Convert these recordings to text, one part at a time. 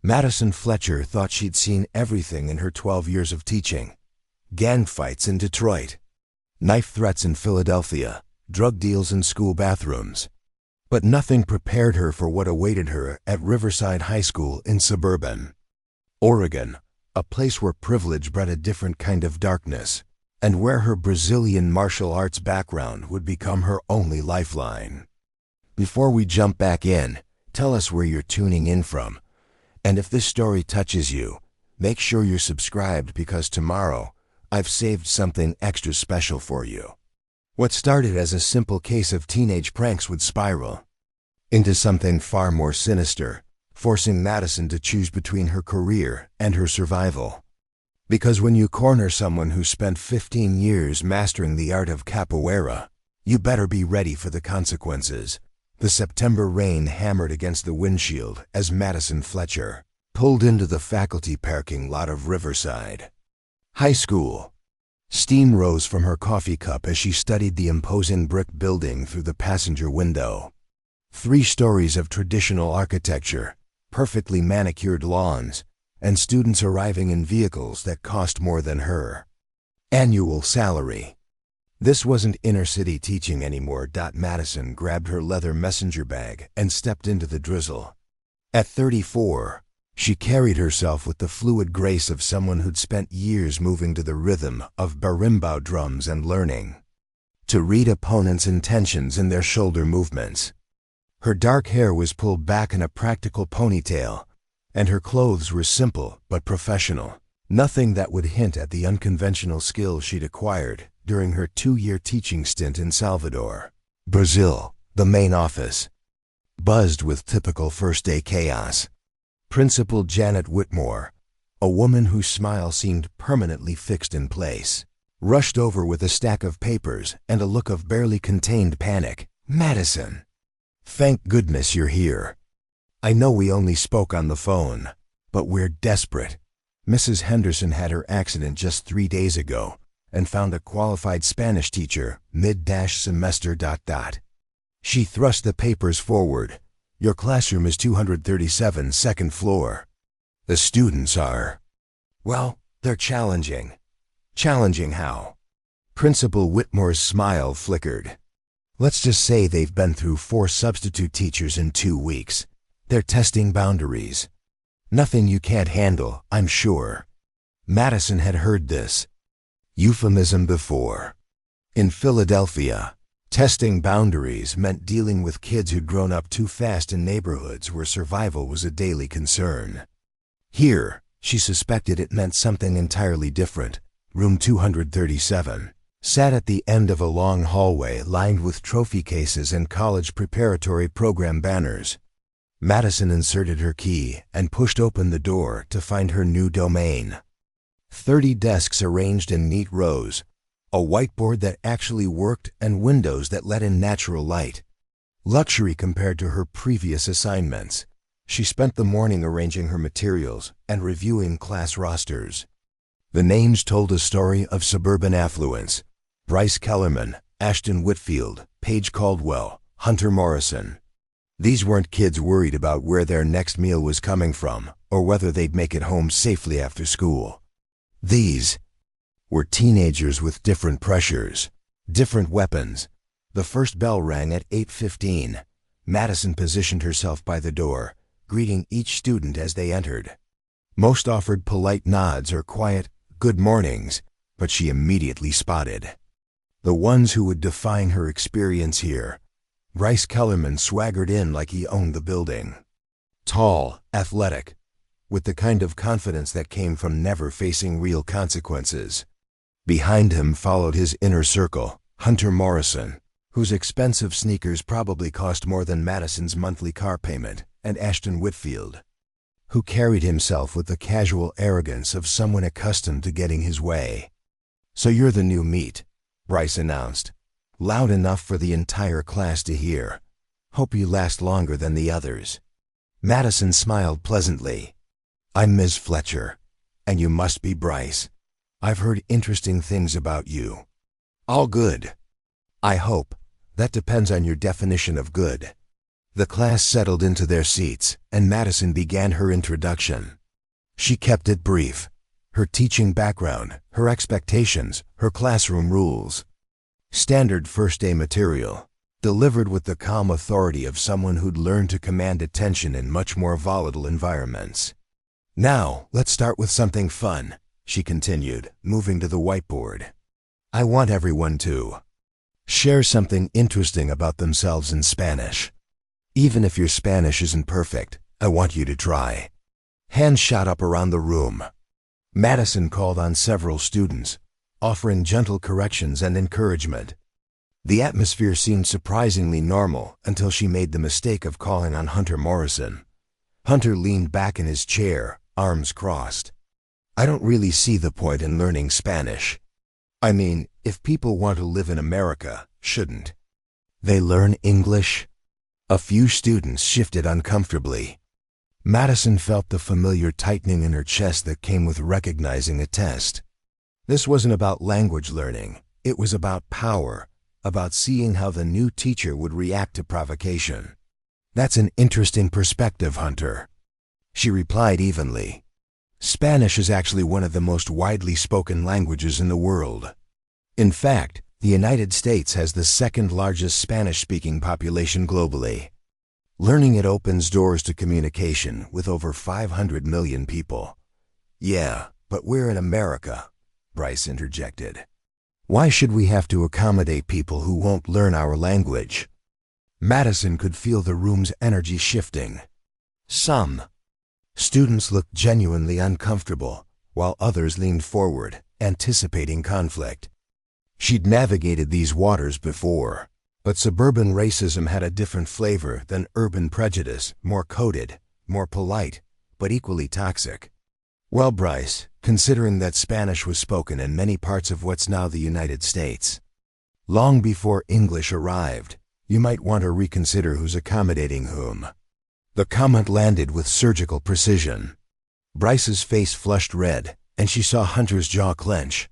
Madison Fletcher thought she'd seen everything in her 12 years of teaching. Gang fights in Detroit, knife threats in Philadelphia, drug deals in school bathrooms. But nothing prepared her for what awaited her at Riverside High School in suburban Oregon, a place where privilege bred a different kind of darkness, and where her Brazilian martial arts background would become her only lifeline. Before we jump back in, tell us where you're tuning in from. And if this story touches you, make sure you're subscribed, because tomorrow I've saved something extra special for you. What started as a simple case of teenage pranks would spiral into something far more sinister, forcing Madison to choose between her career and her survival. Because when you corner someone who spent 15 years mastering the art of capoeira, you better be ready for the consequences. The September rain hammered against the windshield as Madison Fletcher pulled into the faculty parking lot of Riverside High School. Steam rose from her coffee cup as she studied the imposing brick building through the passenger window. 3 stories of traditional architecture, perfectly manicured lawns, and students arriving in vehicles that cost more than her annual salary. This wasn't inner-city teaching anymore. Madison grabbed her leather messenger bag and stepped into the drizzle. At 34, she carried herself with the fluid grace of someone who'd spent years moving to the rhythm of berimbau drums and learning to read opponents' intentions in their shoulder movements. Her dark hair was pulled back in a practical ponytail, and her clothes were simple but professional, nothing that would hint at the unconventional skills she'd acquired during her 2-year teaching stint in Salvador, Brazil. The main office buzzed with typical first-day chaos. Principal Janet Whitmore, a woman whose smile seemed permanently fixed in place, rushed over with a stack of papers and a look of barely contained panic. "Madison, thank goodness you're here. I know we only spoke on the phone, but we're desperate. Mrs. Henderson had her accident just 3 days ago and found a qualified Spanish teacher mid-semester. She thrust the papers forward. Your classroom is 237, second floor. The students are, well, they're challenging. Challenging how?" Principal Whitmore's smile flickered. "Let's just say they've been through 4 substitute teachers in 2 weeks. They're testing boundaries. Nothing you can't handle, I'm sure." Madison had heard this euphemism before. In Philadelphia, testing boundaries meant dealing with kids who'd grown up too fast in neighborhoods where survival was a daily concern. Here, she suspected it meant something entirely different. Room 237 sat at the end of a long hallway lined with trophy cases and college preparatory program banners. Madison inserted her key and pushed open the door to find her new domain. 30 desks arranged in neat rows, a whiteboard that actually worked, and windows that let in natural light. Luxury compared to her previous assignments. She spent the morning arranging her materials and reviewing class rosters. The names told a story of suburban affluence: Bryce Kellerman, Ashton Whitfield, Paige Caldwell, Hunter Morrison. These weren't kids worried about where their next meal was coming from or whether they'd make it home safely after school. These were teenagers with different pressures, different weapons. The first bell rang at 8:15. Madison positioned herself by the door, greeting each student as they entered. Most offered polite nods or quiet good mornings, but she immediately spotted the ones who would define her experience here. Bryce Kellerman swaggered in like he owned the building. Tall, athletic, with the kind of confidence that came from never facing real consequences. Behind him followed his inner circle, Hunter Morrison, whose expensive sneakers probably cost more than Madison's monthly car payment, and Ashton Whitfield, who carried himself with the casual arrogance of someone accustomed to getting his way. "So you're the new meat," Bryce announced, loud enough for the entire class to hear. "Hope you last longer than the others." Madison smiled pleasantly. "I'm Ms. Fletcher, and you must be Bryce. I've heard interesting things about you." "All good." "I hope. That depends on your definition of good." The class settled into their seats, and Madison began her introduction. She kept it brief. Her teaching background, her expectations, her classroom rules. Standard first-day material, delivered with the calm authority of someone who'd learned to command attention in much more volatile environments. "Now, let's start with something fun," she continued, moving to the whiteboard. "I want everyone to share something interesting about themselves in Spanish. Even if your Spanish isn't perfect, I want you to try." Hands shot up around the room. Madison called on several students, offering gentle corrections and encouragement. The atmosphere seemed surprisingly normal until she made the mistake of calling on Hunter Morrison. Hunter leaned back in his chair, arms crossed. "I don't really see the point in learning Spanish. I mean, if people want to live in America, shouldn't they learn English?" A few students shifted uncomfortably. Madison felt the familiar tightening in her chest that came with recognizing a test. This wasn't about language learning. It was about power, about seeing how the new teacher would react to provocation. "That's an interesting perspective, Hunter," she replied evenly. "Spanish is actually one of the most widely spoken languages in the world. In fact, the United States has the second largest Spanish-speaking population globally. Learning it opens doors to communication with over 500 million people." "Yeah, but we're in America," Bryce interjected. "Why should we have to accommodate people who won't learn our language?" Madison could feel the room's energy shifting. Some students looked genuinely uncomfortable, while others leaned forward, anticipating conflict. She'd navigated these waters before, but suburban racism had a different flavor than urban prejudice, more coded, more polite, but equally toxic. "Well, Bryce, considering that Spanish was spoken in many parts of what's now the United States, long before English arrived, you might want to reconsider who's accommodating whom." The comment landed with surgical precision. Bryce's face flushed red, and she saw Hunter's jaw clench.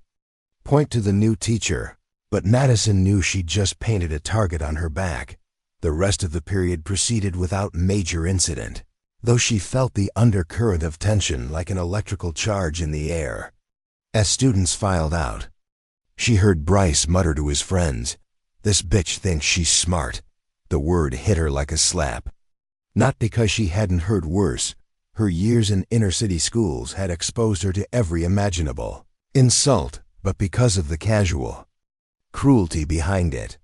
Point to the new teacher, but Madison knew she'd just painted a target on her back. The rest of the period proceeded without major incident, though she felt the undercurrent of tension like an electrical charge in the air. As students filed out, she heard Bryce mutter to his friends, "This bitch thinks she's smart." The word hit her like a slap. Not because she hadn't heard worse. Her years in inner-city schools had exposed her to every imaginable insult, but because of the casual cruelty behind it.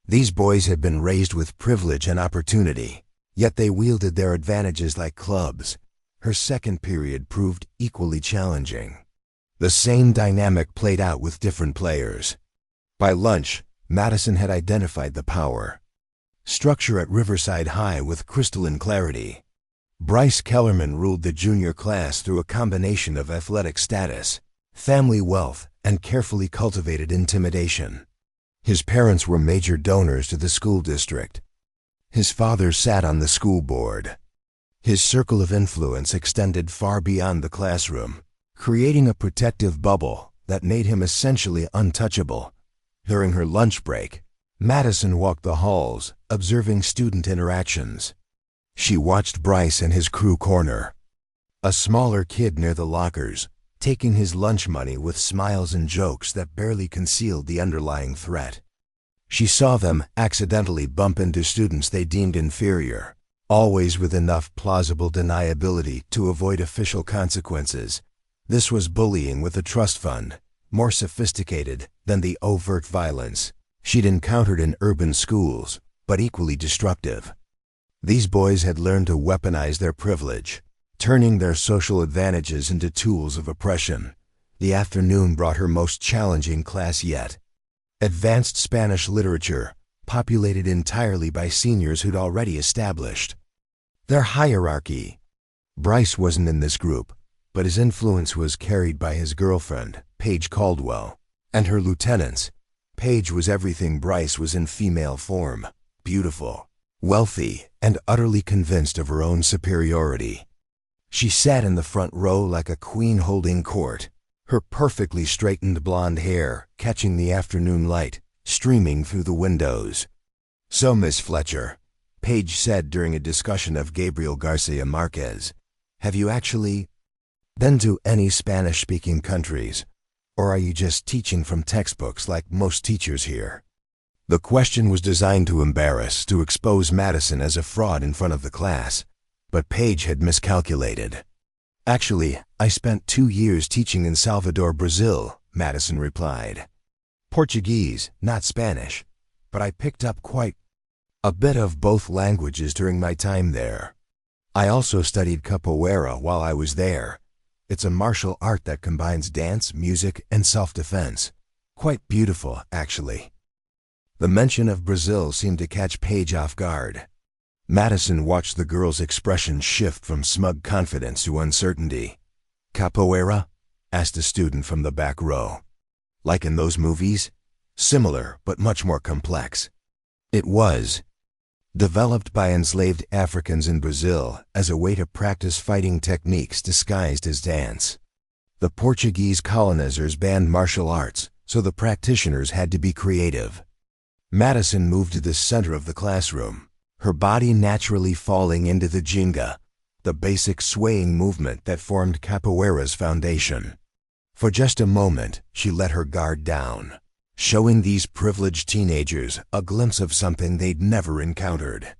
These boys had been raised with privilege and opportunity, yet they wielded their advantages like clubs. Her second period proved equally challenging. The same dynamic played out with different players. By lunch, Madison had identified the power structure at Riverside High with crystalline clarity. Bryce Kellerman ruled the junior class through a combination of athletic status, family wealth, and carefully cultivated intimidation. His parents were major donors to the school district. His father sat on the school board. His circle of influence extended far beyond the classroom, creating a protective bubble that made him essentially untouchable. During her lunch break, Madison walked the halls, observing student interactions. She watched Bryce and his crew corner, a smaller kid near the lockers, taking his lunch money with smiles and jokes that barely concealed the underlying threat. She saw them accidentally bump into students they deemed inferior, always with enough plausible deniability to avoid official consequences. This was bullying with a trust fund, more sophisticated than the overt violence she'd encountered in urban schools, but equally destructive. These boys had learned to weaponize their privilege, turning their social advantages into tools of oppression. The afternoon brought her most challenging class yet. Advanced Spanish literature, populated entirely by seniors who'd already established their hierarchy. Bryce wasn't in this group, but his influence was carried by his girlfriend, Paige Caldwell, and her lieutenants. Paige was everything Bryce was in female form: beautiful, wealthy, and utterly convinced of her own superiority. She sat in the front row like a queen holding court, her perfectly straightened blonde hair catching the afternoon light streaming through the windows. "So, Miss Fletcher," Paige said during a discussion of Gabriel Garcia Marquez. Have you actually been to any Spanish-speaking countries? Or are you just teaching from textbooks like most teachers here? The question was designed to embarrass, to expose Madison as a fraud in front of the class. But Paige had miscalculated. Actually, I spent 2 years teaching in Salvador, Brazil, Madison replied. Portuguese, not Spanish, but I picked up quite a bit of both languages during my time there. I also studied Capoeira while I was there. It's a martial art that combines dance, music, and self-defense. Quite beautiful, actually. The mention of Brazil seemed to catch Paige off guard. Madison watched the girl's expression shift from smug confidence to uncertainty. Capoeira? Asked a student from the back row. Like in those movies? Similar, but much more complex. It was. Developed by enslaved Africans in Brazil as a way to practice fighting techniques disguised as dance. The Portuguese colonizers banned martial arts, so the practitioners had to be creative. Madison moved to the center of the classroom, her body naturally falling into the ginga, the basic swaying movement that formed Capoeira's foundation. For just a moment, she let her guard down, showing these privileged teenagers a glimpse of something they'd never encountered.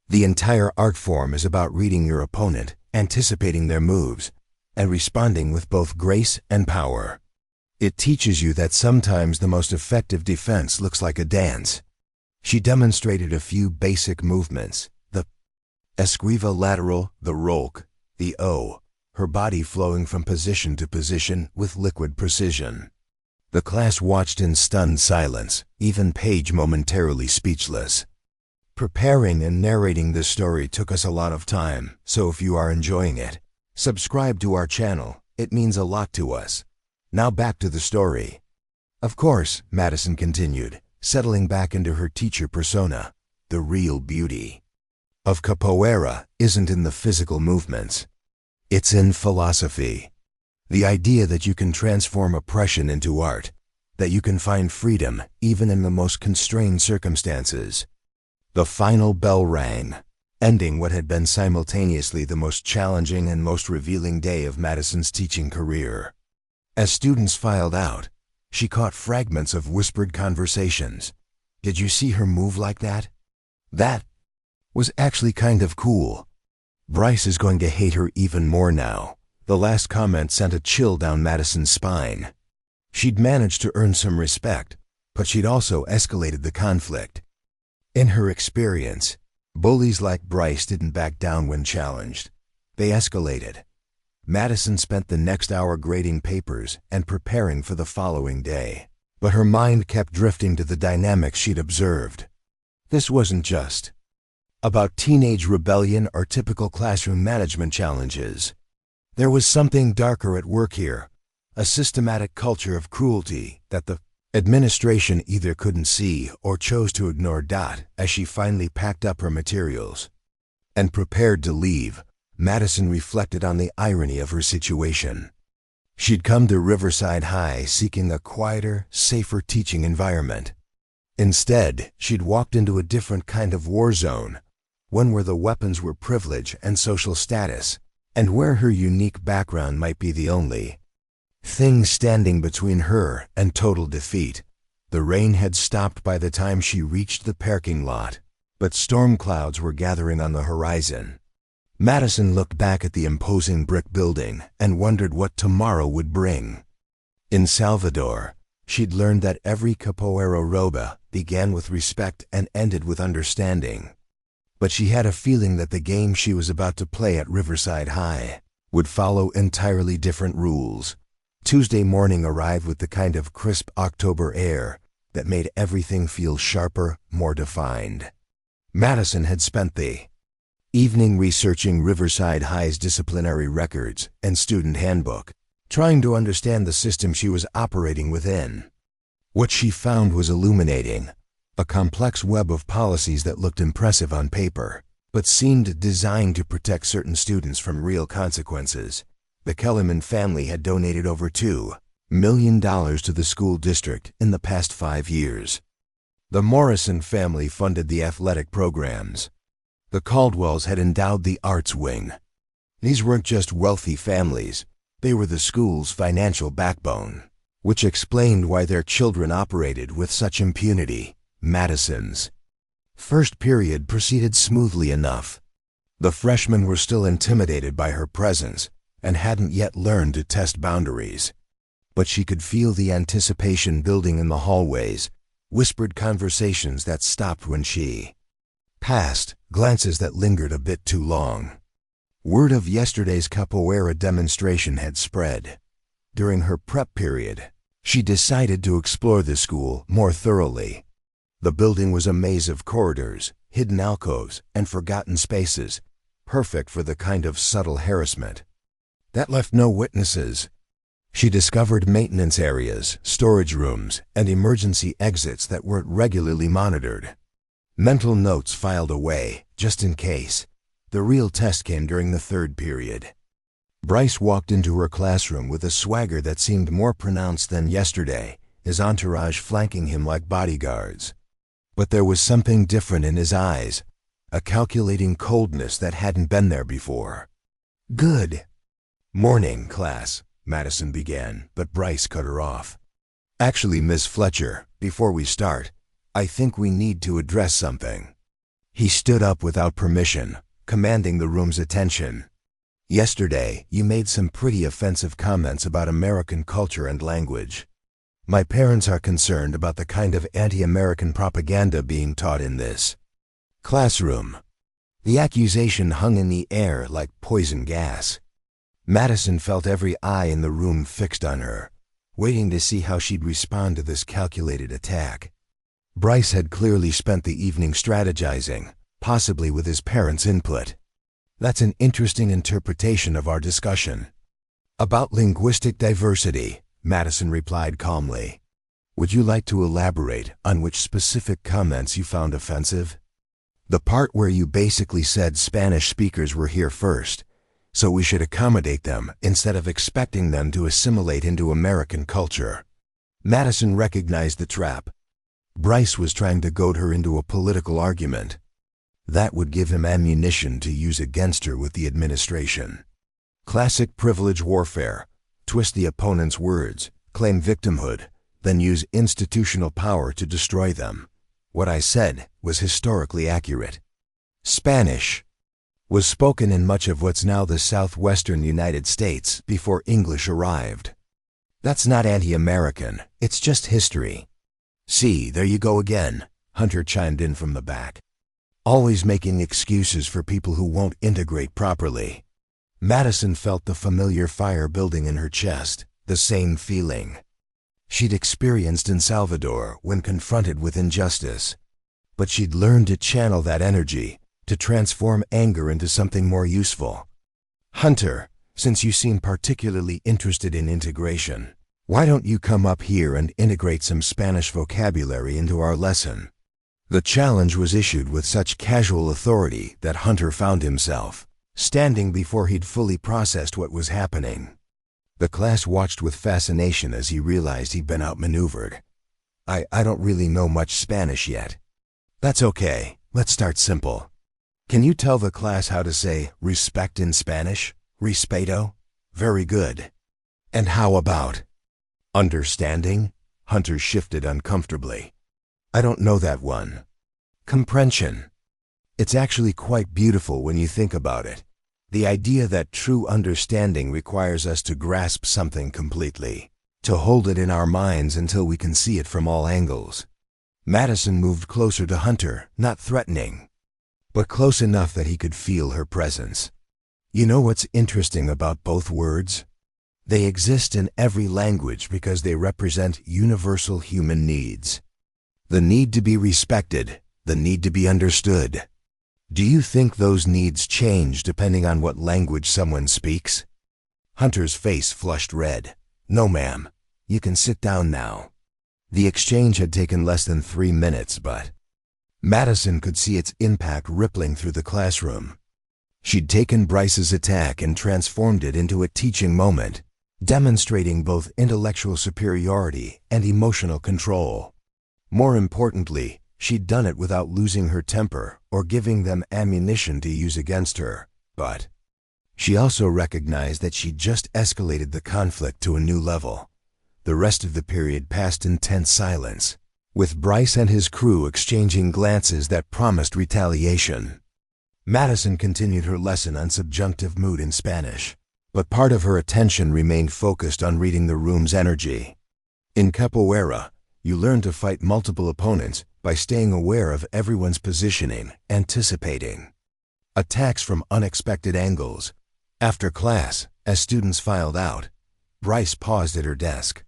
The entire art form is about reading your opponent, anticipating their moves, and responding with both grace and power. It teaches you that sometimes the most effective defense looks like a dance. She demonstrated a few basic movements, the esquiva lateral, the rolk, the O, her body flowing from position to position with liquid precision. The class watched in stunned silence, even Paige momentarily speechless. Preparing and narrating this story took us a lot of time, so if you are enjoying it, subscribe to our channel. It means a lot to us. Now back to the story. Of course, Madison continued, settling back into her teacher persona, the real beauty of Capoeira isn't in the physical movements. It's in philosophy. The idea that you can transform oppression into art, that you can find freedom even in the most constrained circumstances. The final bell rang, ending what had been simultaneously the most challenging and most revealing day of Madison's teaching career. As students filed out, she caught fragments of whispered conversations. Did you see her move like that? That was actually kind of cool. Bryce is going to hate her even more now. The last comment sent a chill down Madison's spine. She'd managed to earn some respect, but she'd also escalated the conflict. In her experience, bullies like Bryce didn't back down when challenged. They escalated. Madison spent the next hour grading papers and preparing for the following day, but her mind kept drifting to the dynamics she'd observed. This wasn't just about teenage rebellion or typical classroom management challenges. There was something darker at work here, a systematic culture of cruelty that the administration either couldn't see or chose to ignore. As she finally packed up her materials and prepared to leave, Madison reflected on the irony of her situation. She'd come to Riverside High seeking a quieter, safer teaching environment. Instead, she'd walked into a different kind of war zone, one where the weapons were privilege and social status, and where her unique background might be the only thing standing between her and total defeat. The rain had stopped by the time she reached the parking lot, but storm clouds were gathering on the horizon. Madison looked back at the imposing brick building and wondered what tomorrow would bring. In Salvador, she'd learned that every capoeira roba began with respect and ended with understanding. But she had a feeling that the game she was about to play at Riverside High would follow entirely different rules. Tuesday morning arrived with the kind of crisp October air that made everything feel sharper, more defined. Madison had spent the evening researching Riverside High's disciplinary records and student handbook, trying to understand the system she was operating within. What she found was illuminating, a complex web of policies that looked impressive on paper, but seemed designed to protect certain students from real consequences. The Kellerman family had donated over $2 million to the school district in the past 5 years. The Morrison family funded the athletic programs. The Caldwells had endowed the arts wing. These weren't just wealthy families, they were the school's financial backbone, which explained why their children operated with such impunity. Madison's first period proceeded smoothly enough. The freshmen were still intimidated by her presence and hadn't yet learned to test boundaries. But she could feel the anticipation building in the hallways, whispered conversations that stopped when she passed, glances that lingered a bit too long. Word of yesterday's Capoeira demonstration had spread. During her prep period, she decided to explore the school more thoroughly. The building was a maze of corridors, hidden alcoves, and forgotten spaces, perfect for the kind of subtle harassment that left no witnesses. She discovered maintenance areas, storage rooms, and emergency exits that weren't regularly monitored. Mental notes filed away, just in case. The real test came during the third period. Bryce walked into her classroom with a swagger that seemed more pronounced than yesterday, his entourage flanking him like bodyguards. But there was something different in his eyes, a calculating coldness that hadn't been there before. "Good morning, class," Madison began, but Bryce cut her off. "Actually, Miss Fletcher, before we start, I think we need to address something." He stood up without permission, commanding the room's attention. "Yesterday, you made some pretty offensive comments about American culture and language. My parents are concerned about the kind of anti-American propaganda being taught in this classroom." The accusation hung in the air like poison gas. Madison felt every eye in the room fixed on her, waiting to see how she'd respond to this calculated attack. Bryce had clearly spent the evening strategizing, possibly with his parents' input. "That's an interesting interpretation of our discussion about linguistic diversity," Madison replied calmly. "Would you like to elaborate on which specific comments you found offensive?" "The part where you basically said Spanish speakers were here first, so we should accommodate them instead of expecting them to assimilate into American culture." Madison recognized the trap. Bryce was trying to goad her into a political argument. That would give him ammunition to use against her with the administration. Classic privilege warfare: twist the opponent's words, claim victimhood, then use institutional power to destroy them. What I said was historically accurate. Spanish was spoken in much of what's now the southwestern United States before English arrived. That's not anti-American, it's just history. "See, there you go again," Hunter chimed in from the back. "Always making excuses for people who won't integrate properly." Madison felt the familiar fire building in her chest, the same feeling she'd experienced in Salvador when confronted with injustice. But she'd learned to channel that energy, to transform anger into something more useful. "Hunter, since you seem particularly interested in integration, why don't you come up here and integrate some Spanish vocabulary into our lesson?" The challenge was issued with such casual authority that Hunter found himself standing before he'd fully processed what was happening. The class watched with fascination as he realized he'd been outmaneuvered. I don't really know much Spanish yet." "That's okay, let's start simple. Can you tell the class how to say respect in Spanish? Respeto? Very good. And how about understanding?" Hunter shifted uncomfortably. "I don't know that one." "Comprension. It's actually quite beautiful when you think about it. The idea that true understanding requires us to grasp something completely, to hold it in our minds until we can see it from all angles." Madison moved closer to Hunter, not threatening, but close enough that he could feel her presence. "You know what's interesting about both words? They exist in every language because they represent universal human needs. The need to be respected, the need to be understood. Do you think those needs change depending on what language someone speaks?" Hunter's face flushed red. "No, ma'am. You can sit down now." The exchange had taken less than 3 minutes, but Madison could see its impact rippling through the classroom. She'd taken Bryce's attack and transformed it into a teaching moment, demonstrating both intellectual superiority and emotional control. More importantly, She'd done it without losing her temper or giving them ammunition to use against her, but she also recognized that she'd just escalated the conflict to a new level. The rest of the period passed in tense silence, with Bryce and his crew exchanging glances that promised retaliation. Madison continued her lesson on subjunctive mood in Spanish, but part of her attention remained focused on reading the room's energy. In Capoeira, you learn to fight multiple opponents by staying aware of everyone's positioning, anticipating attacks from unexpected angles. After class, as students filed out, Bryce paused at her desk.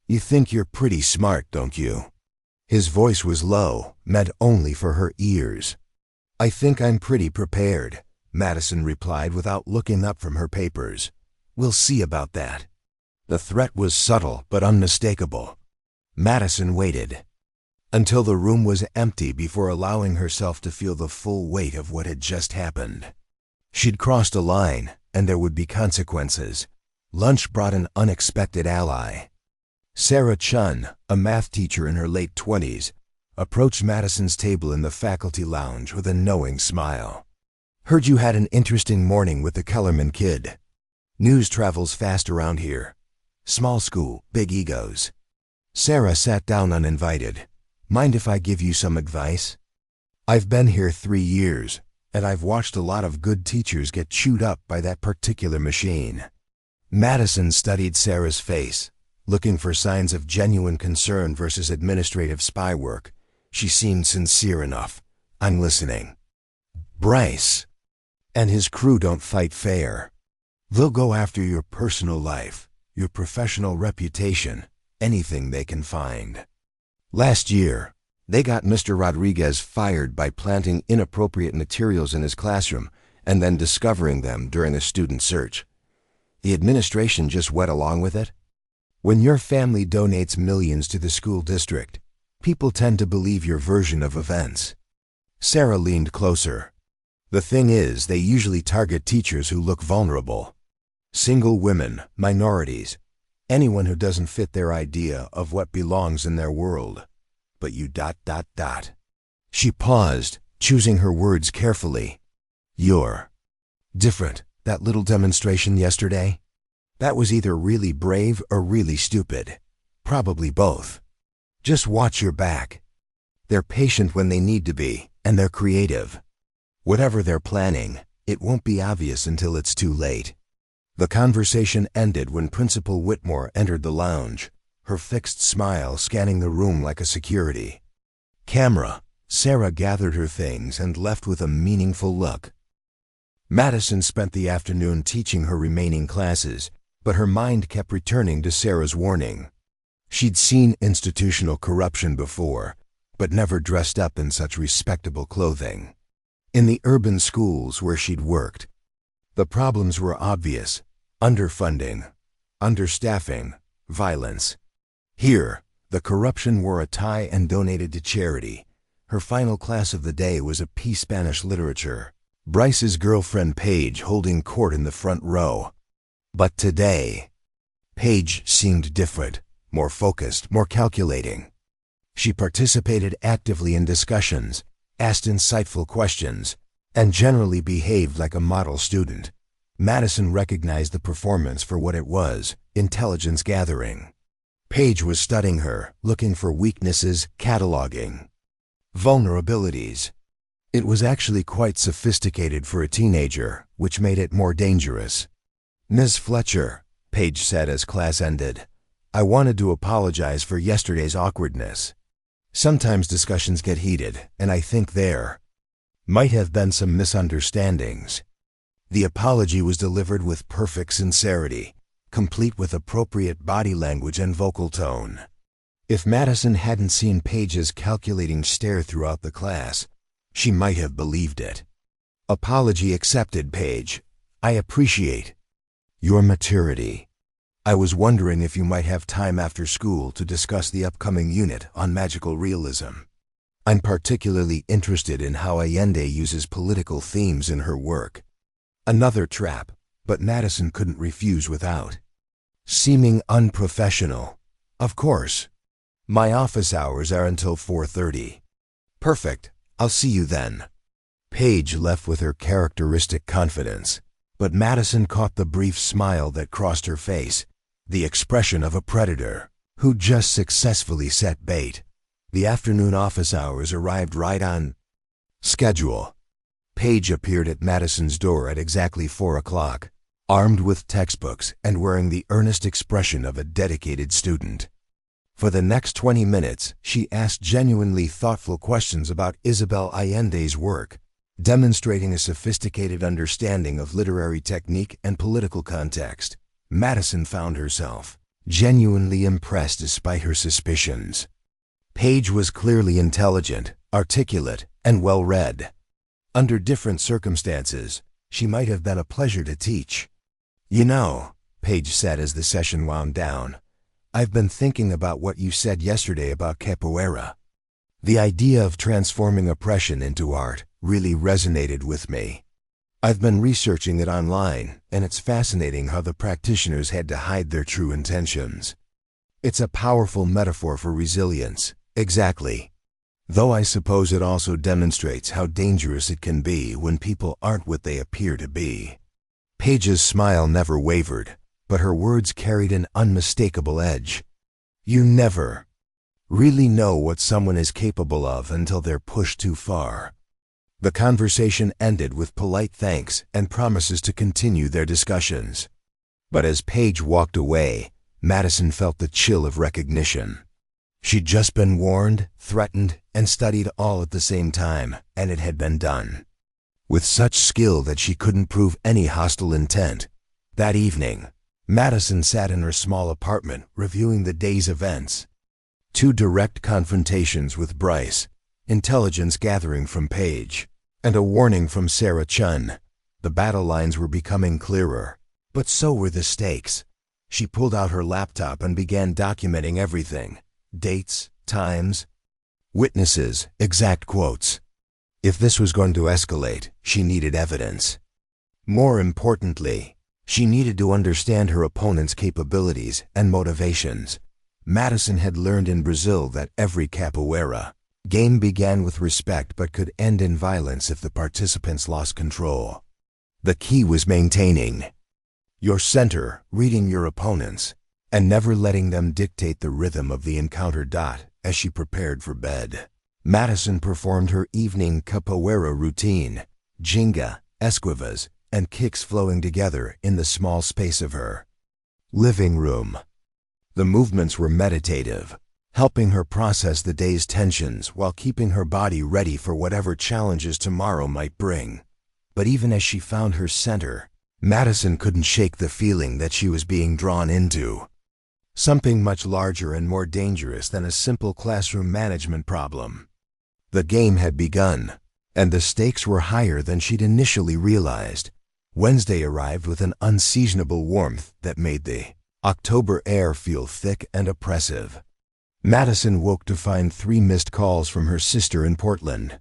"You think you're pretty smart, don't you?" His voice was low, meant only for her ears. "I think I'm pretty prepared," Madison replied without looking up from her papers. "We'll see about that." The threat was subtle but unmistakable. Madison waited until the room was empty before allowing herself to feel the full weight of what had just happened. She'd crossed a line, and there would be consequences. Lunch brought an unexpected ally. Sarah Chun, a math teacher in her late 20s, approached Madison's table in the faculty lounge with a knowing smile. "Heard you had an interesting morning with the Kellerman kid. News travels fast around here. Small school, big egos." Sarah sat down uninvited. "Mind if I give you some advice? I've been here 3 years, and I've watched a lot of good teachers get chewed up by that particular machine." Madison studied Sarah's face, looking for signs of genuine concern versus administrative spy work. She seemed sincere enough. "I'm listening." "Bryce and his crew don't fight fair. They'll go after your personal life, your professional reputation, anything they can find. Last year, they got Mr. Rodriguez fired by planting inappropriate materials in his classroom and then discovering them during a student search. The administration just went along with it. When your family donates millions to the school district, people tend to believe your version of events." Sarah leaned closer. "The thing is, they usually target teachers who look vulnerable. Single women, minorities, anyone who doesn't fit their idea of what belongs in their world. But you ... She paused, choosing her words carefully. "You're different. That little demonstration yesterday? That was either really brave or really stupid. Probably both. Just watch your back. They're patient when they need to be, and they're creative. Whatever they're planning, it won't be obvious until it's too late." The conversation ended when Principal Whitmore entered the lounge, her fixed smile scanning the room like a security camera. Sarah gathered her things and left with a meaningful look. Madison spent the afternoon teaching her remaining classes, but her mind kept returning to Sarah's warning. She'd seen institutional corruption before, but never dressed up in such respectable clothing. In the urban schools where she'd worked, the problems were obvious: underfunding, understaffing, violence. Here, the corruption wore a tie and donated to charity. Her final class of the day was a P Spanish literature. Bryce's girlfriend Paige holding court in the front row. But today, Paige seemed different, more focused, more calculating. She participated actively in discussions, asked insightful questions, and generally behaved like a model student. Madison recognized the performance for what it was: intelligence gathering. Paige was studying her, looking for weaknesses, cataloging vulnerabilities. It was actually quite sophisticated for a teenager, which made it more dangerous. "Ms. Fletcher," Paige said as class ended, "I wanted to apologize for yesterday's awkwardness. Sometimes discussions get heated, and I think there might have been some misunderstandings." The apology was delivered with perfect sincerity, complete with appropriate body language and vocal tone. If Madison hadn't seen Paige's calculating stare throughout the class, she might have believed it. "Apology accepted, Paige. I appreciate your maturity. I was wondering if you might have time after school to discuss the upcoming unit on magical realism. I'm particularly interested in how Allende uses political themes in her work." Another trap, but Madison couldn't refuse without seeming unprofessional. "Of course. My office hours are until 4:30. Perfect. I'll see you then. Paige left with her characteristic confidence, but Madison caught the brief smile that crossed her face, the expression of a predator who just successfully set bait. The afternoon office hours arrived right on schedule. Paige appeared at Madison's door at exactly 4 o'clock, armed with textbooks and wearing the earnest expression of a dedicated student. For the next 20 minutes, she asked genuinely thoughtful questions about Isabel Allende's work, demonstrating a sophisticated understanding of literary technique and political context. Madison found herself genuinely impressed despite her suspicions. Paige was clearly intelligent, articulate, and well-read. Under different circumstances, she might have been a pleasure to teach. You know, Paige said as the session wound down, I've been thinking about what you said yesterday about capoeira. The idea of transforming oppression into art really resonated with me. I've been researching it online, and it's fascinating how the practitioners had to hide their true intentions. It's a powerful metaphor for resilience, exactly. Though I suppose it also demonstrates how dangerous it can be when people aren't what they appear to be. Paige's smile never wavered, but her words carried an unmistakable edge. You never really know what someone is capable of until they're pushed too far. The conversation ended with polite thanks and promises to continue their discussions. But as Paige walked away, Madison felt the chill of recognition. She'd just been warned, threatened, and studied all at the same time, and it had been done with such skill that she couldn't prove any hostile intent. That evening, Madison sat in her small apartment reviewing the day's events. 2 direct confrontations with Bryce, intelligence gathering from Paige, and a warning from Sarah Chun. The battle lines were becoming clearer, but so were the stakes. She pulled out her laptop and began documenting everything: dates, times, witnesses, exact quotes. If this was going to escalate, she needed evidence. More importantly, she needed to understand her opponent's capabilities and motivations. Madison had learned in Brazil that every capoeira game began with respect but could end in violence if the participants lost control. The key was maintaining your center, reading your opponents, and never letting them dictate the rhythm of the encounter. As she prepared for bed, Madison performed her evening capoeira routine, ginga, esquivas, and kicks flowing together in the small space of her living room. The movements were meditative, helping her process the day's tensions while keeping her body ready for whatever challenges tomorrow might bring. But even as she found her center, Madison couldn't shake the feeling that she was being drawn into something much larger and more dangerous than a simple classroom management problem. The game had begun, and the stakes were higher than she'd initially realized. Wednesday arrived with an unseasonable warmth that made the October air feel thick and oppressive. Madison woke to find 3 missed calls from her sister in Portland,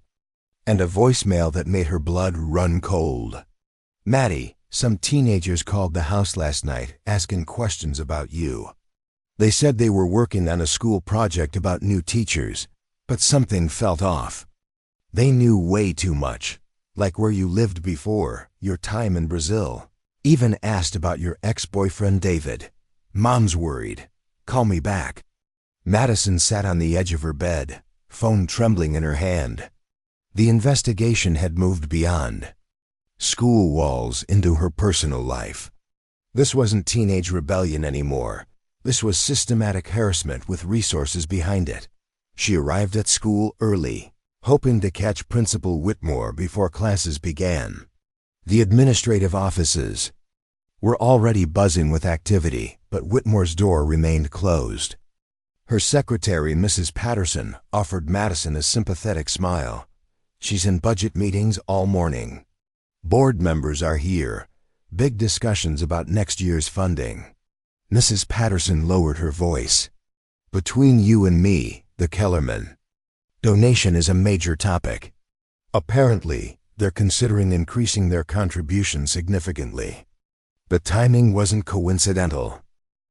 and a voicemail that made her blood run cold. Maddie, some teenagers called the house last night asking questions about you. They said they were working on a school project about new teachers, but something felt off. They knew way too much, like where you lived before, your time in Brazil. Even asked about your ex-boyfriend David. Mom's worried. Call me back. Madison sat on the edge of her bed, phone trembling in her hand. The investigation had moved beyond school walls into her personal life. This wasn't teenage rebellion anymore. This was systematic harassment with resources behind it. She arrived at school early, hoping to catch Principal Whitmore before classes began. The administrative offices were already buzzing with activity, but Whitmore's door remained closed. Her secretary, Mrs. Patterson, offered Madison a sympathetic smile. She's in budget meetings all morning. Board members are here. Big discussions about next year's funding. Mrs. Patterson lowered her voice. Between you and me, the Kellerman donation is a major topic. Apparently, they're considering increasing their contribution significantly. The timing wasn't coincidental.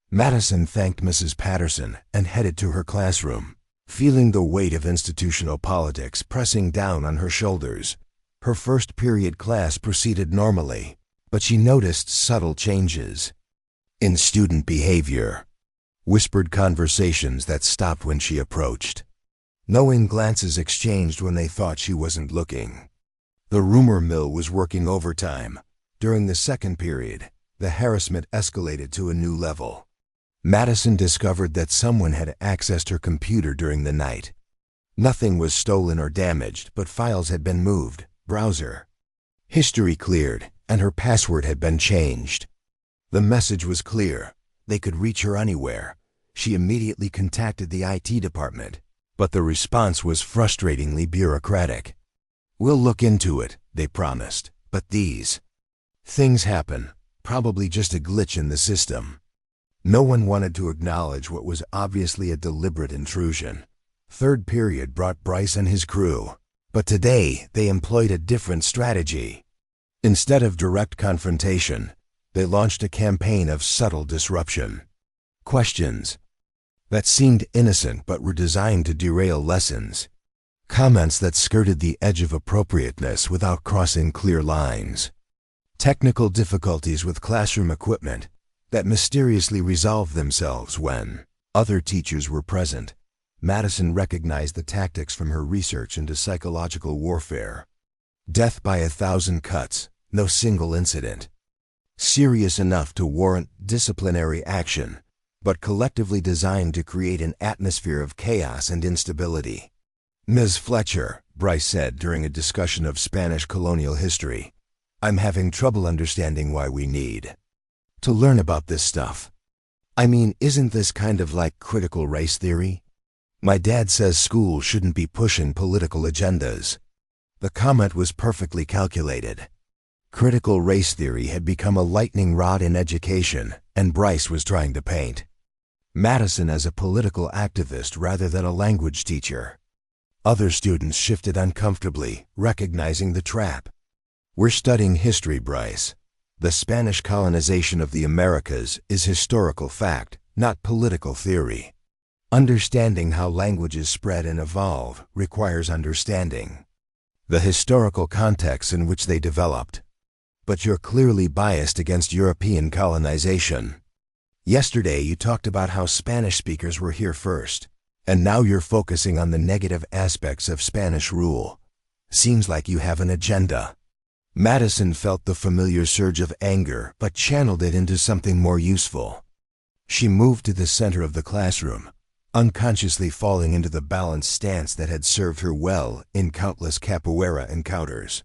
Madison thanked Mrs. Patterson and headed to her classroom, Feeling the weight of institutional politics pressing down on her shoulders, her first period class proceeded normally, but she noticed subtle changes in student behavior. Whispered conversations that stopped when she approached. Knowing glances exchanged when they thought she wasn't looking. The rumor mill was working overtime. During the second period, the harassment escalated to a new level. Madison discovered that someone had accessed her computer during the night. Nothing was stolen or damaged, but files had been moved. Browser history cleared, and her password had been changed. The message was clear. They could reach her anywhere. She immediately contacted the IT department, but the response was frustratingly bureaucratic. "We'll look into it," they promised, but these things happen, probably just a glitch in the system. No one wanted to acknowledge what was obviously a deliberate intrusion. Third period brought Bryce and his crew, but today they employed a different strategy. Instead of direct confrontation, they launched a campaign of subtle disruption. Questions that seemed innocent but were designed to derail lessons. Comments that skirted the edge of appropriateness without crossing clear lines. Technical difficulties with classroom equipment that mysteriously resolved themselves when other teachers were present. Madison recognized the tactics from her research into psychological warfare. Death by 1,000 cuts, no single incident. Serious enough to warrant disciplinary action, but collectively designed to create an atmosphere of chaos and instability. "Ms. Fletcher," Bryce said during a discussion of Spanish colonial history, "I'm having trouble understanding why we need to learn about this stuff. I mean, isn't this kind of like critical race theory? My dad says schools shouldn't be pushing political agendas." The comment was perfectly calculated. Critical race theory had become a lightning rod in education, and Bryce was trying to paint Madison as a political activist rather than a language teacher. Other students shifted uncomfortably, recognizing the trap. "We're studying history, Bryce. The Spanish colonization of the Americas is historical fact, not political theory. Understanding how languages spread and evolve requires understanding the historical context in which they developed. But you're clearly biased against European colonization. Yesterday you talked about how Spanish speakers were here first, and now you're focusing on the negative aspects of Spanish rule. Seems like you have an agenda." Madison felt the familiar surge of anger, but channeled it into something more useful. She moved to the center of the classroom, unconsciously falling into the balanced stance that had served her well in countless capoeira encounters.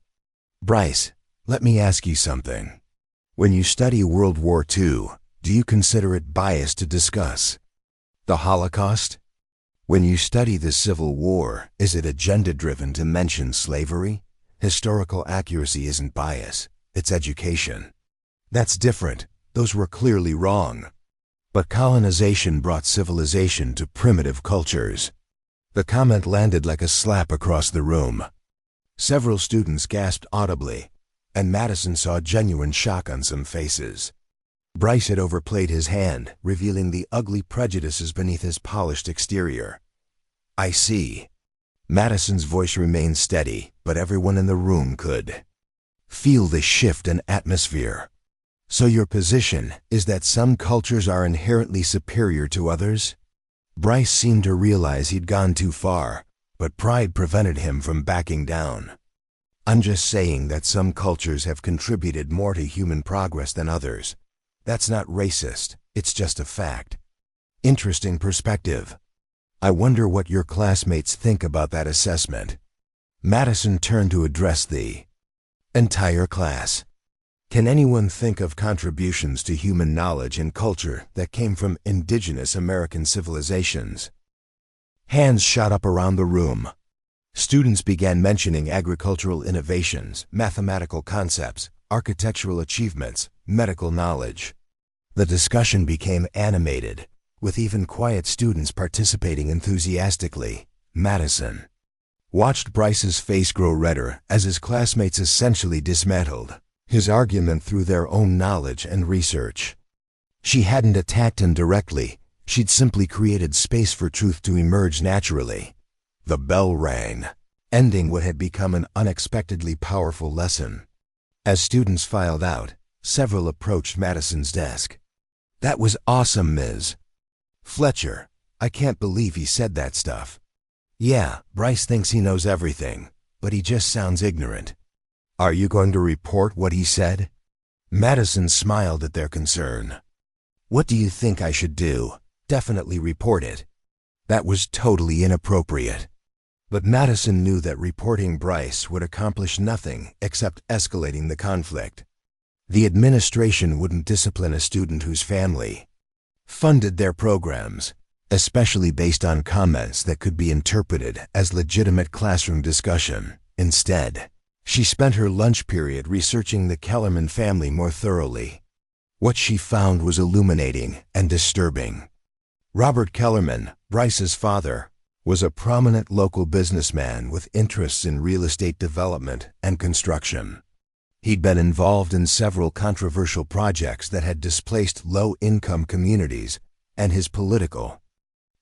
"Bryce, let me ask you something. When you study World War II, do you consider it biased to discuss the Holocaust? When you study the Civil War, is it agenda-driven to mention slavery? Historical accuracy isn't bias, it's education. That's different. Those were clearly wrong. But colonization brought civilization to primitive cultures." The comment landed like a slap across the room. Several students gasped audibly, and Madison saw genuine shock on some faces. Bryce had overplayed his hand, revealing the ugly prejudices beneath his polished exterior. "I see." Madison's voice remained steady, but everyone in the room could feel the shift in atmosphere. "So your position is that some cultures are inherently superior to others?" Bryce seemed to realize he'd gone too far, but pride prevented him from backing down. "I'm just saying that some cultures have contributed more to human progress than others. That's not racist, it's just a fact." "Interesting perspective. I wonder what your classmates think about that assessment." Madison turned to address the entire class. "Can anyone think of contributions to human knowledge and culture that came from indigenous American civilizations?" Hands shot up around the room. Students began mentioning agricultural innovations, mathematical concepts, architectural achievements, medical knowledge. The discussion became animated, with even quiet students participating enthusiastically. Madison watched Bryce's face grow redder as his classmates essentially dismantled his argument through their own knowledge and research. She hadn't attacked him directly, She'd simply created space for truth to emerge naturally. The bell rang, ending what had become an unexpectedly powerful lesson. As students filed out, several approached Madison's desk. "That was awesome, Ms. Fletcher. I can't believe he said that stuff." "Yeah, Bryce thinks he knows everything, but he just sounds ignorant." "Are you going to report what he said?" Madison smiled at their concern. "What do you think I should do?" "Definitely report it." That was totally inappropriate. But Madison knew that reporting Bryce would accomplish nothing except escalating the conflict. The administration wouldn't discipline a student whose family funded their programs, especially based on comments that could be interpreted as legitimate classroom discussion. Instead, she spent her lunch period researching the Kellerman family more thoroughly. What she found was illuminating and disturbing. Robert Kellerman, Bryce's father, was a prominent local businessman with interests in real estate development and construction. He'd been involved in several controversial projects that had displaced low-income communities, and his political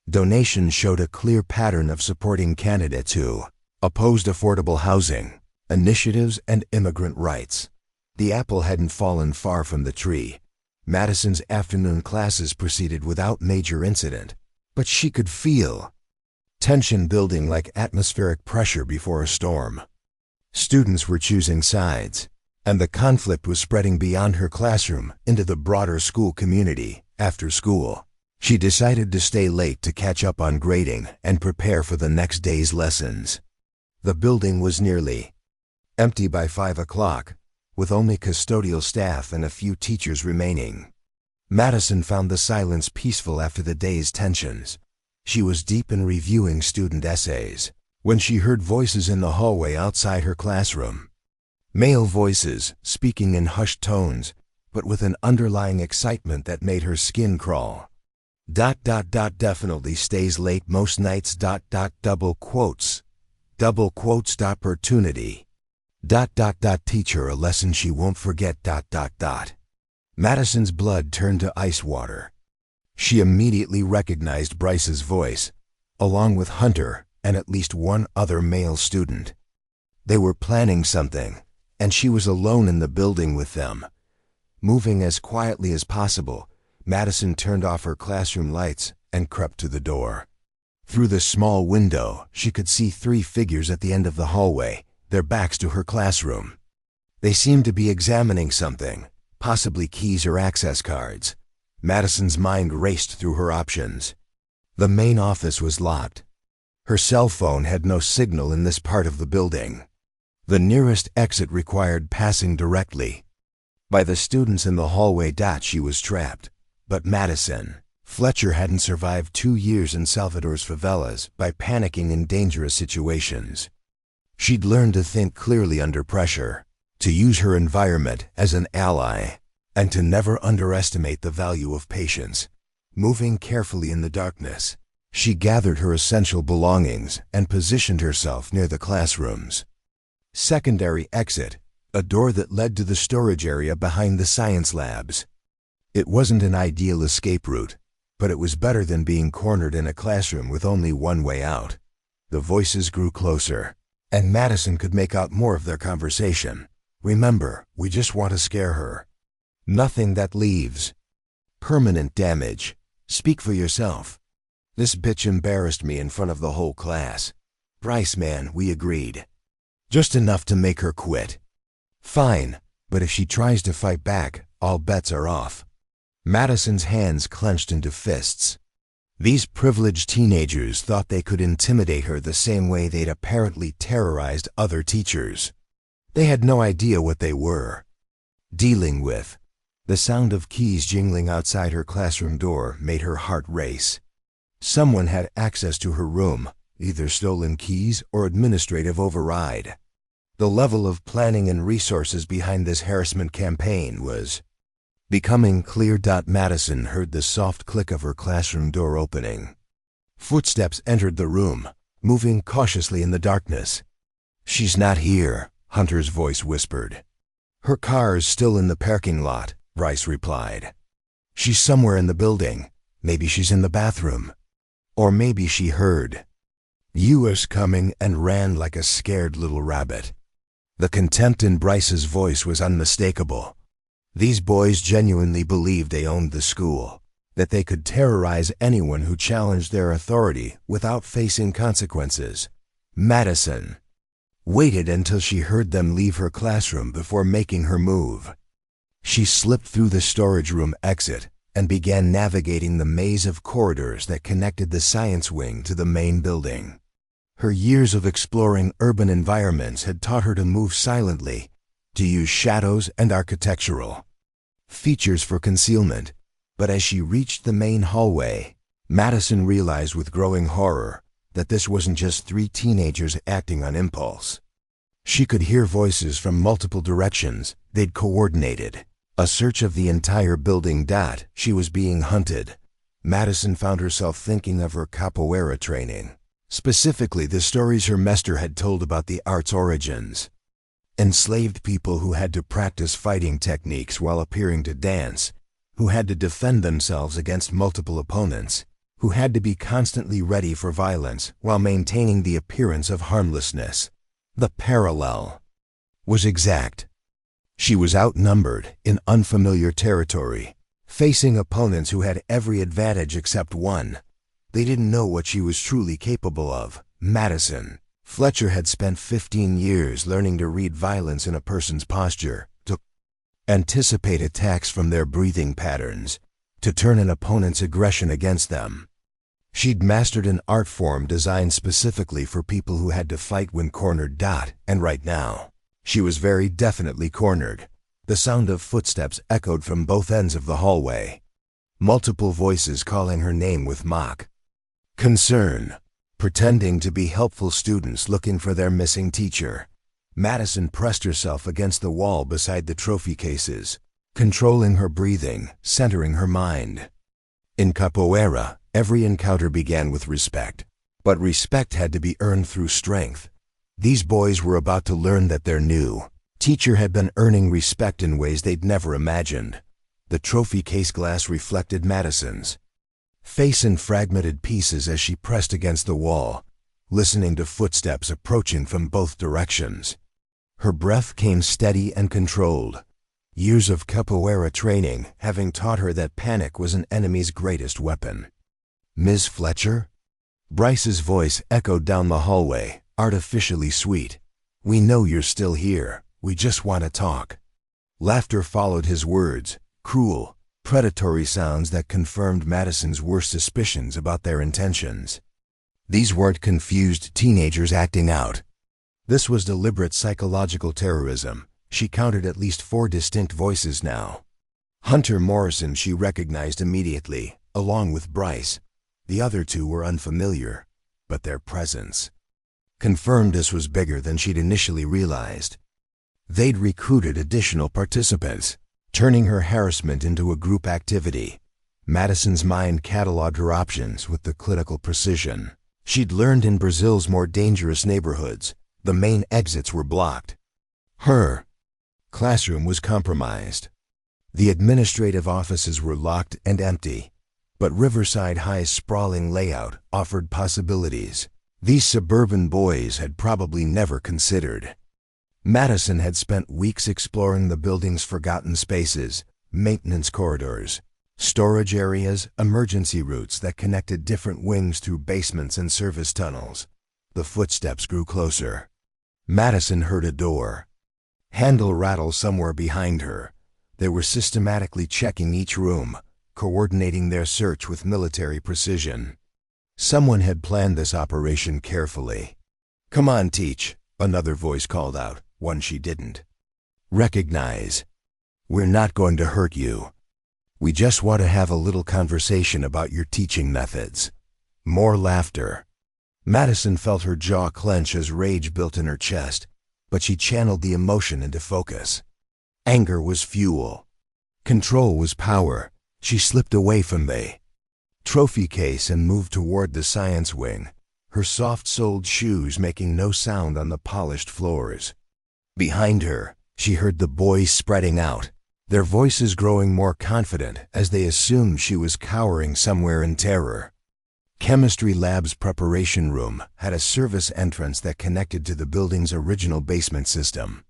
donations showed a clear pattern of supporting candidates who opposed affordable housing initiatives and immigrant rights. The apple hadn't fallen far from the tree. Madison's afternoon classes proceeded without major incident, but she could feel tension building like atmospheric pressure before a storm. Students were choosing sides, and the conflict was spreading beyond her classroom into the broader school community. After school, she decided to stay late to catch up on grading and prepare for the next day's lessons. The building was nearly empty by 5 o'clock, with only custodial staff and a few teachers remaining. Madison found the silence peaceful after the day's tensions. She was deep in reviewing student essays when she heard voices in the hallway outside her classroom. Male voices, speaking in hushed tones, but with an underlying excitement that made her skin crawl. Definitely stays late most nights. Double quotes opportunity. Teach her a lesson she won't forget. Madison's blood turned to ice water. She immediately recognized Bryce's voice, along with Hunter and at least one other male student. They were planning something, and she was alone in the building with them. Moving as quietly as possible, Madison turned off her classroom lights and crept to the door. Through the small window, she could see 3 figures at the end of the hallway, their backs to her classroom. They seemed to be examining something, possibly keys or access cards. Madison's mind raced through her options. The main office was locked. Her cell phone had no signal in this part of the building. The nearest exit required passing directly by the students in the hallway. She was trapped. But Madison Fletcher hadn't survived 2 years in Salvador's favelas by panicking in dangerous situations. She'd learned to think clearly under pressure, to use her environment as an ally, and to never underestimate the value of patience. Moving carefully in the darkness, she gathered her essential belongings and positioned herself near the classrooms. Secondary exit, a door that led to the storage area behind the science labs. It wasn't an ideal escape route, but it was better than being cornered in a classroom with only one way out. The voices grew closer, and Madison could make out more of their conversation. "Remember, we just want to scare her. Nothing that leaves permanent damage. Speak for yourself. This bitch embarrassed me in front of the whole class. Bryce, man, we agreed. Just enough to make her quit. Fine, but if she tries to fight back, all bets are off." Madison's hands clenched into fists. These privileged teenagers thought they could intimidate her the same way they'd apparently terrorized other teachers. They had no idea what they were dealing with. The sound of keys jingling outside her classroom door made her heart race. Someone had access to her room, either stolen keys or administrative override. The level of planning and resources behind this harassment campaign was becoming clear. Madison heard the soft click of her classroom door opening. Footsteps entered the room, moving cautiously in the darkness. "She's not here," Hunter's voice whispered. "Her car's still in the parking lot," Bryce replied. "She's somewhere in the building. Maybe she's in the bathroom. Or maybe she heard "US coming" and ran like a scared little rabbit. The contempt in Bryce's voice was unmistakable. These boys genuinely believed they owned the school, that they could terrorize anyone who challenged their authority without facing consequences. Madison waited until she heard them leave her classroom before making her move. She slipped through the storage room exit and began navigating the maze of corridors that connected the science wing to the main building. Her years of exploring urban environments had taught her to move silently, to use shadows and architectural features for concealment, but as she reached the main hallway, Madison realized with growing horror that this wasn't just three teenagers acting on impulse. She could hear voices from multiple directions. They'd coordinated a search of the entire building. She was being hunted. Madison found herself thinking of her capoeira training, specifically the stories her master had told about the art's origins. Enslaved people who had to practice fighting techniques while appearing to dance, who had to defend themselves against multiple opponents, who had to be constantly ready for violence while maintaining the appearance of harmlessness. The parallel was exact. She was outnumbered in unfamiliar territory, facing opponents who had every advantage except one. They didn't know what she was truly capable of. Madison Fletcher had spent 15 years learning to read violence in a person's posture, to anticipate attacks from their breathing patterns, to turn an opponent's aggression against them. She'd mastered an art form designed specifically for people who had to fight when cornered. And right now, she was very definitely cornered. The sound of footsteps echoed from both ends of the hallway. Multiple voices calling her name with mock concern, pretending to be helpful students looking for their missing teacher. Madison pressed herself against the wall beside the trophy cases, controlling her breathing, centering her mind. In capoeira, every encounter began with respect, but respect had to be earned through strength. These boys were about to learn that their new teacher had been earning respect in ways they'd never imagined. The trophy case glass reflected Madison's face in fragmented pieces as she pressed against the wall, listening to footsteps approaching from both directions. Her breath came steady and controlled, years of capoeira training having taught her that panic was an enemy's greatest weapon. "Ms. Fletcher?" Bryce's voice echoed down the hallway, artificially sweet. "We know you're still here. We just want to talk." Laughter followed his words, cruel, predatory sounds that confirmed Madison's worst suspicions about their intentions. These weren't confused teenagers acting out. This was deliberate psychological terrorism. She counted at least 4 distinct voices now. Hunter Morrison she recognized immediately, along with Bryce. The other 2 were unfamiliar, but their presence confirmed this was bigger than she'd initially realized. They'd recruited additional participants, turning her harassment into a group activity. Madison's mind cataloged her options with the clinical precision she'd learned in Brazil's more dangerous neighborhoods. The main exits were blocked. Her classroom was compromised. The administrative offices were locked and empty, but Riverside High's sprawling layout offered possibilities these suburban boys had probably never considered. Madison had spent weeks exploring the building's forgotten spaces, maintenance corridors, storage areas, emergency routes that connected different wings through basements and service tunnels. The footsteps grew closer. Madison heard a door handle rattle somewhere behind her. They were systematically checking each room, coordinating their search with military precision. Someone had planned this operation carefully. "Come on, Teach," another voice called out, one she didn't recognize. "We're not going to hurt you. We just want to have a little conversation about your teaching methods." More laughter. Madison felt her jaw clench as rage built in her chest, but she channeled the emotion into focus. Anger was fuel. Control was power. She slipped away from the trophy case and moved toward the science wing, her soft-soled shoes making no sound on the polished floors. Behind her, she heard the boys spreading out, their voices growing more confident as they assumed she was cowering somewhere in terror. Chemistry lab's preparation room had a service entrance that connected to the building's original basement system.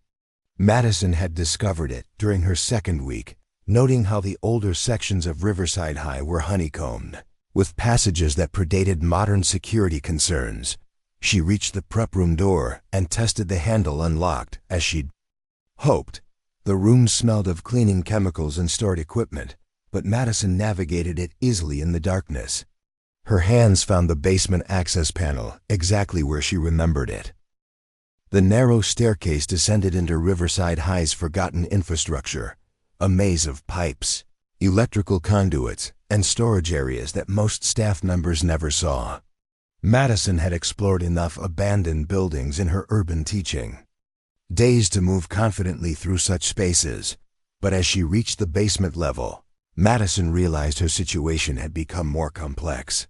Madison had discovered it during her second week, noting how the older sections of Riverside High were honeycombed, with passages that predated modern security concerns. She reached the prep room door and tested the handle unlocked, as she'd hoped. The room smelled of cleaning chemicals and stored equipment, but Madison navigated it easily in the darkness. Her hands found the basement access panel exactly where she remembered it. The narrow staircase descended into Riverside High's forgotten infrastructure, a maze of pipes, electrical conduits, and storage areas that most staff members never saw. Madison had explored enough abandoned buildings in her urban teaching days to move confidently through such spaces, but as she reached the basement level, Madison realized her situation had become more complex.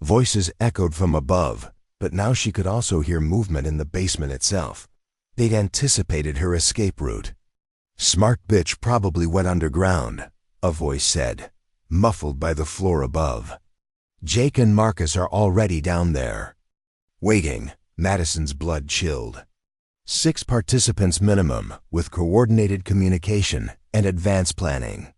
Voices echoed from above, but now she could also hear movement in the basement itself. They'd anticipated her escape route. "Smart bitch probably went underground," a voice said, muffled by the floor above. "Jake and Marcus are already down there." Waiting, Madison's blood chilled. 6 participants minimum, with coordinated communication and advance planning.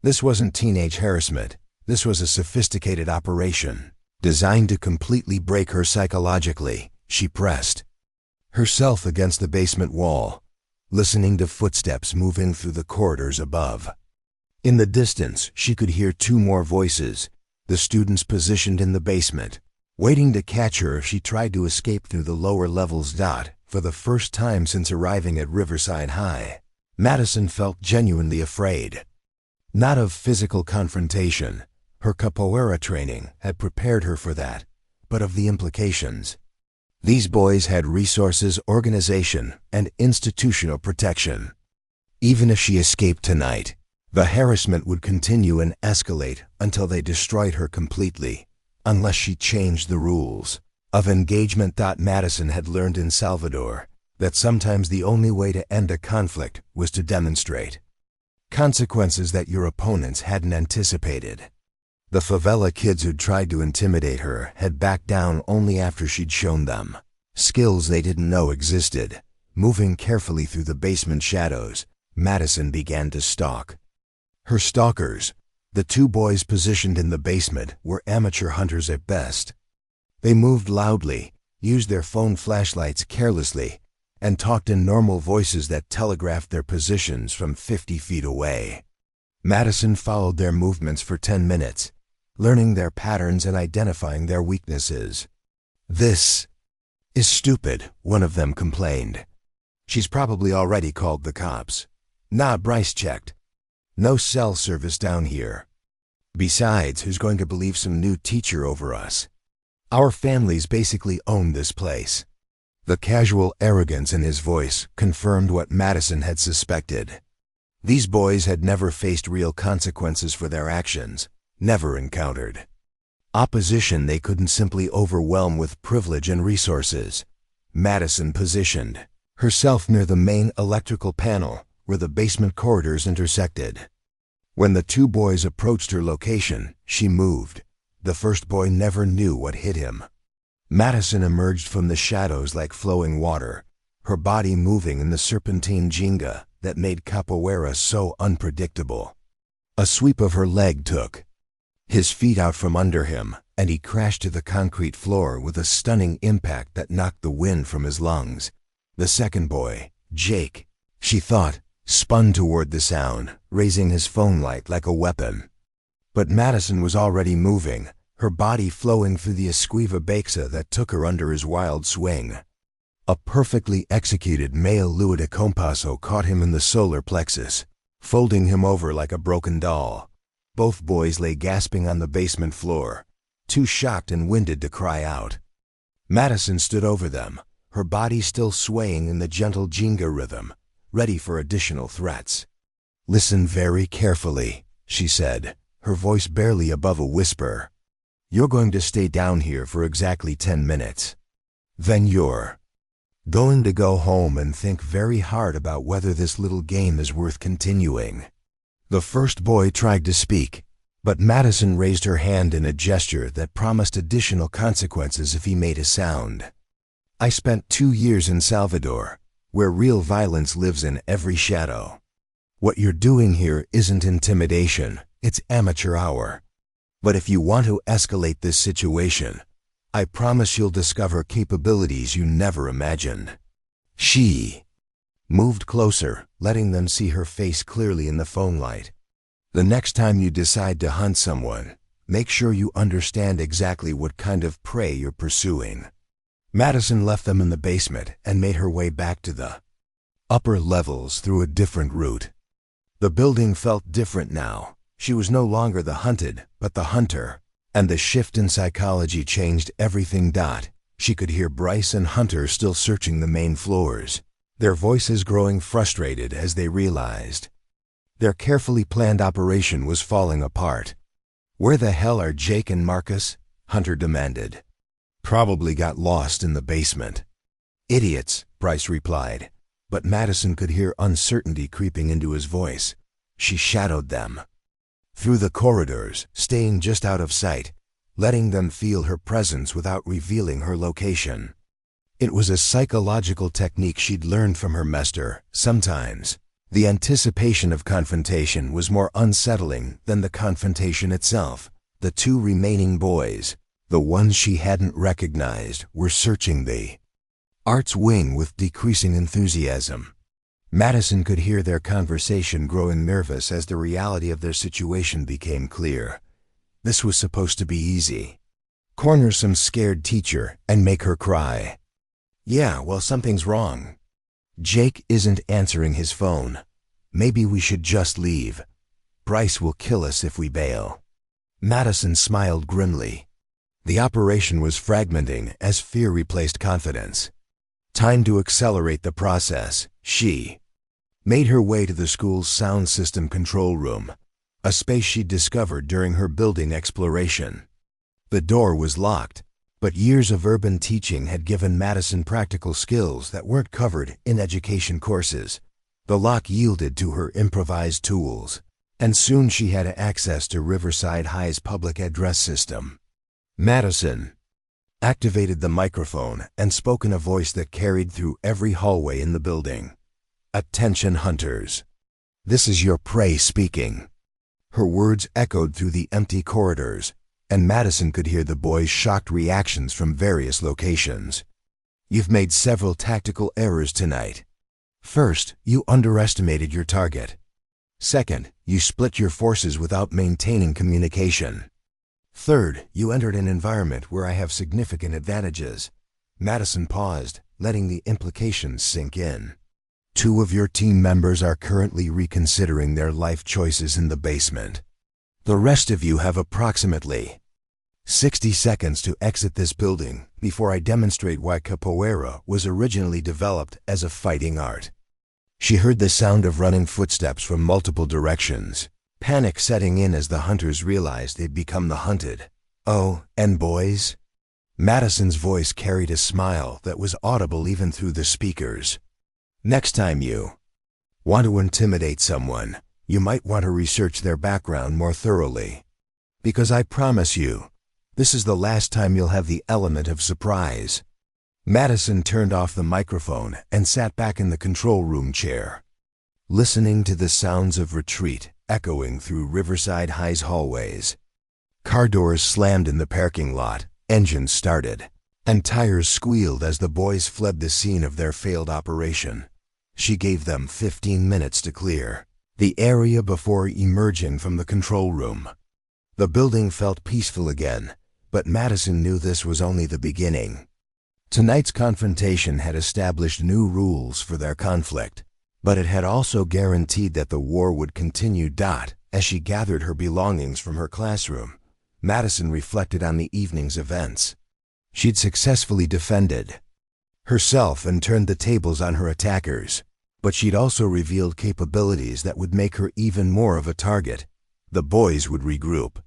This wasn't teenage harassment. This was a sophisticated operation, designed to completely break her psychologically. She pressed herself against the basement wall, listening to footsteps moving through the corridors above. In the distance, she could hear 2 more voices, the students positioned in the basement, waiting to catch her if she tried to escape through the lower levels. For the first time since arriving at Riverside High, Madison felt genuinely afraid. Not of physical confrontation. Her capoeira training had prepared her for that, but of the implications. These boys had resources, organization, and institutional protection. Even if she escaped tonight, the harassment would continue and escalate until they destroyed her completely, unless she changed the rules of engagement. Madison had learned in Salvador that sometimes the only way to end a conflict was to demonstrate consequences that your opponents hadn't anticipated. The favela kids who'd tried to intimidate her had backed down only after she'd shown them skills they didn't know existed. Moving carefully through the basement shadows, Madison began to stalk her stalkers. The 2 boys positioned in the basement were amateur hunters at best. They moved loudly, used their phone flashlights carelessly, and talked in normal voices that telegraphed their positions from 50 feet away. Madison followed their movements for 10 minutes, learning their patterns and identifying their weaknesses. "This is stupid," one of them complained. "She's probably already called the cops." "Nah, Bryce checked. No cell service down here. Besides, who's going to believe some new teacher over us? Our families basically own this place." The casual arrogance in his voice confirmed what Madison had suspected. These boys had never faced real consequences for their actions, never encountered opposition they couldn't simply overwhelm with privilege and resources. Madison positioned herself near the main electrical panel where the basement corridors intersected. When the 2 boys approached her location, she moved. The first boy never knew what hit him. Madison emerged from the shadows like flowing water, her body moving in the serpentine jinga that made capoeira so unpredictable. A sweep of her leg took his feet out from under him, and he crashed to the concrete floor with a stunning impact that knocked the wind from his lungs. The second boy, Jake, she thought, spun toward the sound, raising his phone light like a weapon. But Madison was already moving, her body flowing through the esquiva baixa that took her under his wild swing. A perfectly executed male Lua de Compasso caught him in the solar plexus, folding him over like a broken doll. Both boys lay gasping on the basement floor, too shocked and winded to cry out. Madison stood over them, her body still swaying in the gentle jinga rhythm, ready for additional threats. "Listen very carefully," she said, her voice barely above a whisper. "You're going to stay down here for exactly 10 minutes. Then you're going to go home and think very hard about whether this little game is worth continuing." The first boy tried to speak, but Madison raised her hand in a gesture that promised additional consequences if he made a sound. I spent 2 years in Salvador, where real violence lives in every shadow. What you're doing here isn't intimidation, it's amateur hour. But if you want to escalate this situation, I promise you'll discover capabilities you never imagined. She moved closer, letting them see her face clearly in the phone light. The next time you decide to hunt someone, make sure you understand exactly what kind of prey you're pursuing. Madison left them in the basement and made her way back to the upper levels through a different route. The building felt different now. She was no longer the hunted, but the hunter. And the shift in psychology changed everything. She could hear Bryce and Hunter still searching the main floors, their voices growing frustrated as they realized their carefully planned operation was falling apart. "Where the hell are Jake and Marcus?" Hunter demanded. "Probably got lost in the basement." "Idiots," Bryce replied, but Madison could hear uncertainty creeping into his voice. She shadowed them through the corridors, staying just out of sight, letting them feel her presence without revealing her location. It was a psychological technique she'd learned from her master. Sometimes the anticipation of confrontation was more unsettling than the confrontation itself. The 2 remaining boys, the ones she hadn't recognized, were searching the arts wing with decreasing enthusiasm. Madison could hear their conversation growing nervous as the reality of their situation became clear. This was supposed to be easy. Corner some scared teacher and make her cry. "Yeah, well, something's wrong. Jake isn't answering his phone. Maybe we should just leave. Bryce will kill us if we bail." Madison smiled grimly. The operation was fragmenting as fear replaced confidence. Time to accelerate the process. She made her way to the school's sound system control room, a space she'd discovered during her building exploration. The door was locked, but years of urban teaching had given Madison practical skills that weren't covered in education courses. The lock yielded to her improvised tools, and soon she had access to Riverside High's public address system. Madison activated the microphone and spoke in a voice that carried through every hallway in the building. "Attention hunters. This is your prey speaking." Her words echoed through the empty corridors, and Madison could hear the boys' shocked reactions from various locations. "You've made several tactical errors tonight. First, you underestimated your target. Second, you split your forces without maintaining communication. Third, you entered an environment where I have significant advantages." Madison paused, letting the implications sink in. "2 of your team members are currently reconsidering their life choices in the basement. The rest of you have approximately 60 seconds to exit this building before I demonstrate why Capoeira was originally developed as a fighting art." She heard the sound of running footsteps from multiple directions, panic setting in as the hunters realized they'd become the hunted. "Oh, and boys?" Madison's voice carried a smile that was audible even through the speakers. "Next time you want to intimidate someone, you might want to research their background more thoroughly. Because I promise you, this is the last time you'll have the element of surprise." Madison turned off the microphone and sat back in the control room chair, listening to the sounds of retreat echoing through Riverside High's hallways. Car doors slammed in the parking lot, engines started, and tires squealed as the boys fled the scene of their failed operation. She gave them 15 minutes to clear the area before emerging from the control room. The building felt peaceful again, but Madison knew this was only the beginning. Tonight's confrontation had established new rules for their conflict, but it had also guaranteed that the war would continue. As she gathered her belongings from her classroom, Madison reflected on the evening's events. She'd successfully defended herself and turned the tables on her attackers, but she'd also revealed capabilities that would make her even more of a target. The boys would regroup.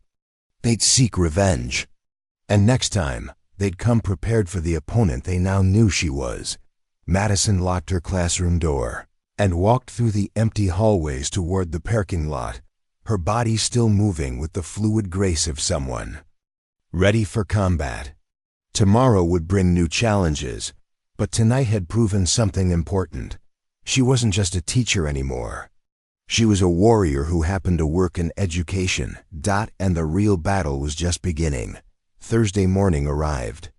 They'd seek revenge. And next time, they'd come prepared for the opponent they now knew she was. Madison locked her classroom door and walked through the empty hallways toward the parking lot, her body still moving with the fluid grace of someone ready for combat. Tomorrow would bring new challenges, but tonight had proven something important. She wasn't just a teacher anymore. She was a warrior who happened to work in education. And the real battle was just beginning. Thursday morning arrived.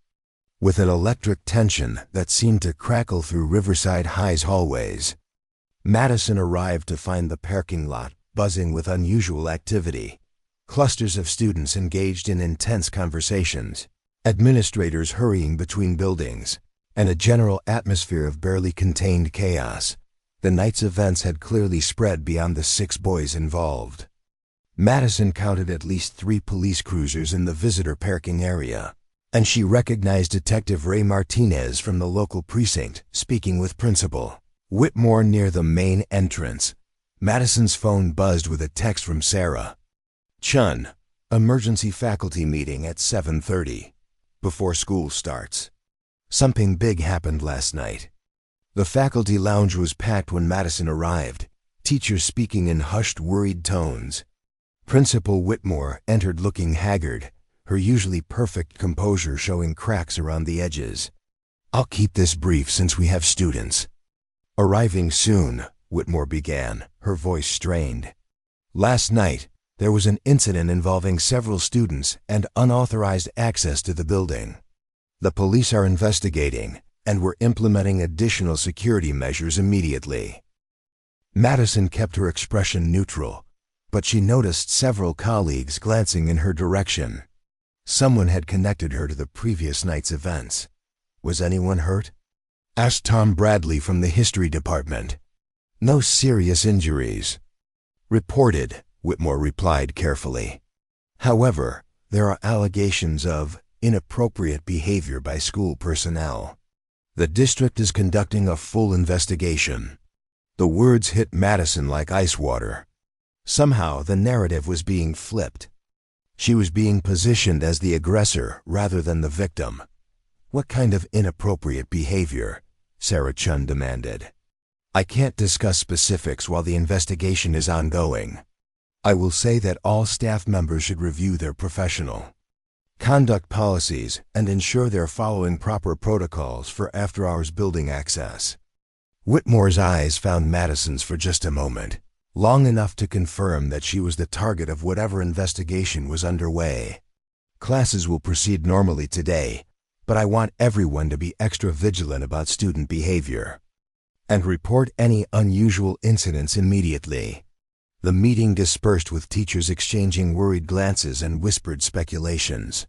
With an electric tension that seemed to crackle through Riverside High's hallways, Madison arrived to find the parking lot buzzing with unusual activity. Clusters of students engaged in intense conversations, administrators hurrying between buildings, and a general atmosphere of barely contained chaos. The night's events had clearly spread beyond the 6 boys involved. Madison counted at least 3 police cruisers in the visitor parking area, and she recognized Detective Ray Martinez from the local precinct speaking with Principal Whitmore near the main entrance. Madison's phone buzzed with a text from Sarah. Chun, emergency faculty meeting at 7:30, before school starts. Something big happened last night. The faculty lounge was packed when Madison arrived, teachers speaking in hushed, worried tones. Principal Whitmore entered looking haggard, her usually perfect composure showing cracks around the edges. I'll keep this brief since we have students arriving soon, Whitmore began, her voice strained. Last night, there was an incident involving several students and unauthorized access to the building. The police are investigating, and we're implementing additional security measures immediately. Madison kept her expression neutral, but she noticed several colleagues glancing in her direction. Someone had connected her to the previous night's events. Was anyone hurt? Asked Tom Bradley from the history department. No serious injuries reported, Whitmore replied carefully. However, there are allegations of inappropriate behavior by school personnel. The district is conducting a full investigation. The words hit Madison like ice water. Somehow the narrative was being flipped. She was being positioned as the aggressor rather than the victim. What kind of inappropriate behavior? Sarah Chun demanded. I can't discuss specifics while the investigation is ongoing. I will say that all staff members should review their professional conduct policies and ensure they're following proper protocols for after-hours building access. Whitmore's eyes found Madison's for just a moment, long enough to confirm that she was the target of whatever investigation was underway. Classes will proceed normally today, but I want everyone to be extra vigilant about student behavior and report any unusual incidents immediately. The meeting dispersed with teachers exchanging worried glances and whispered speculations.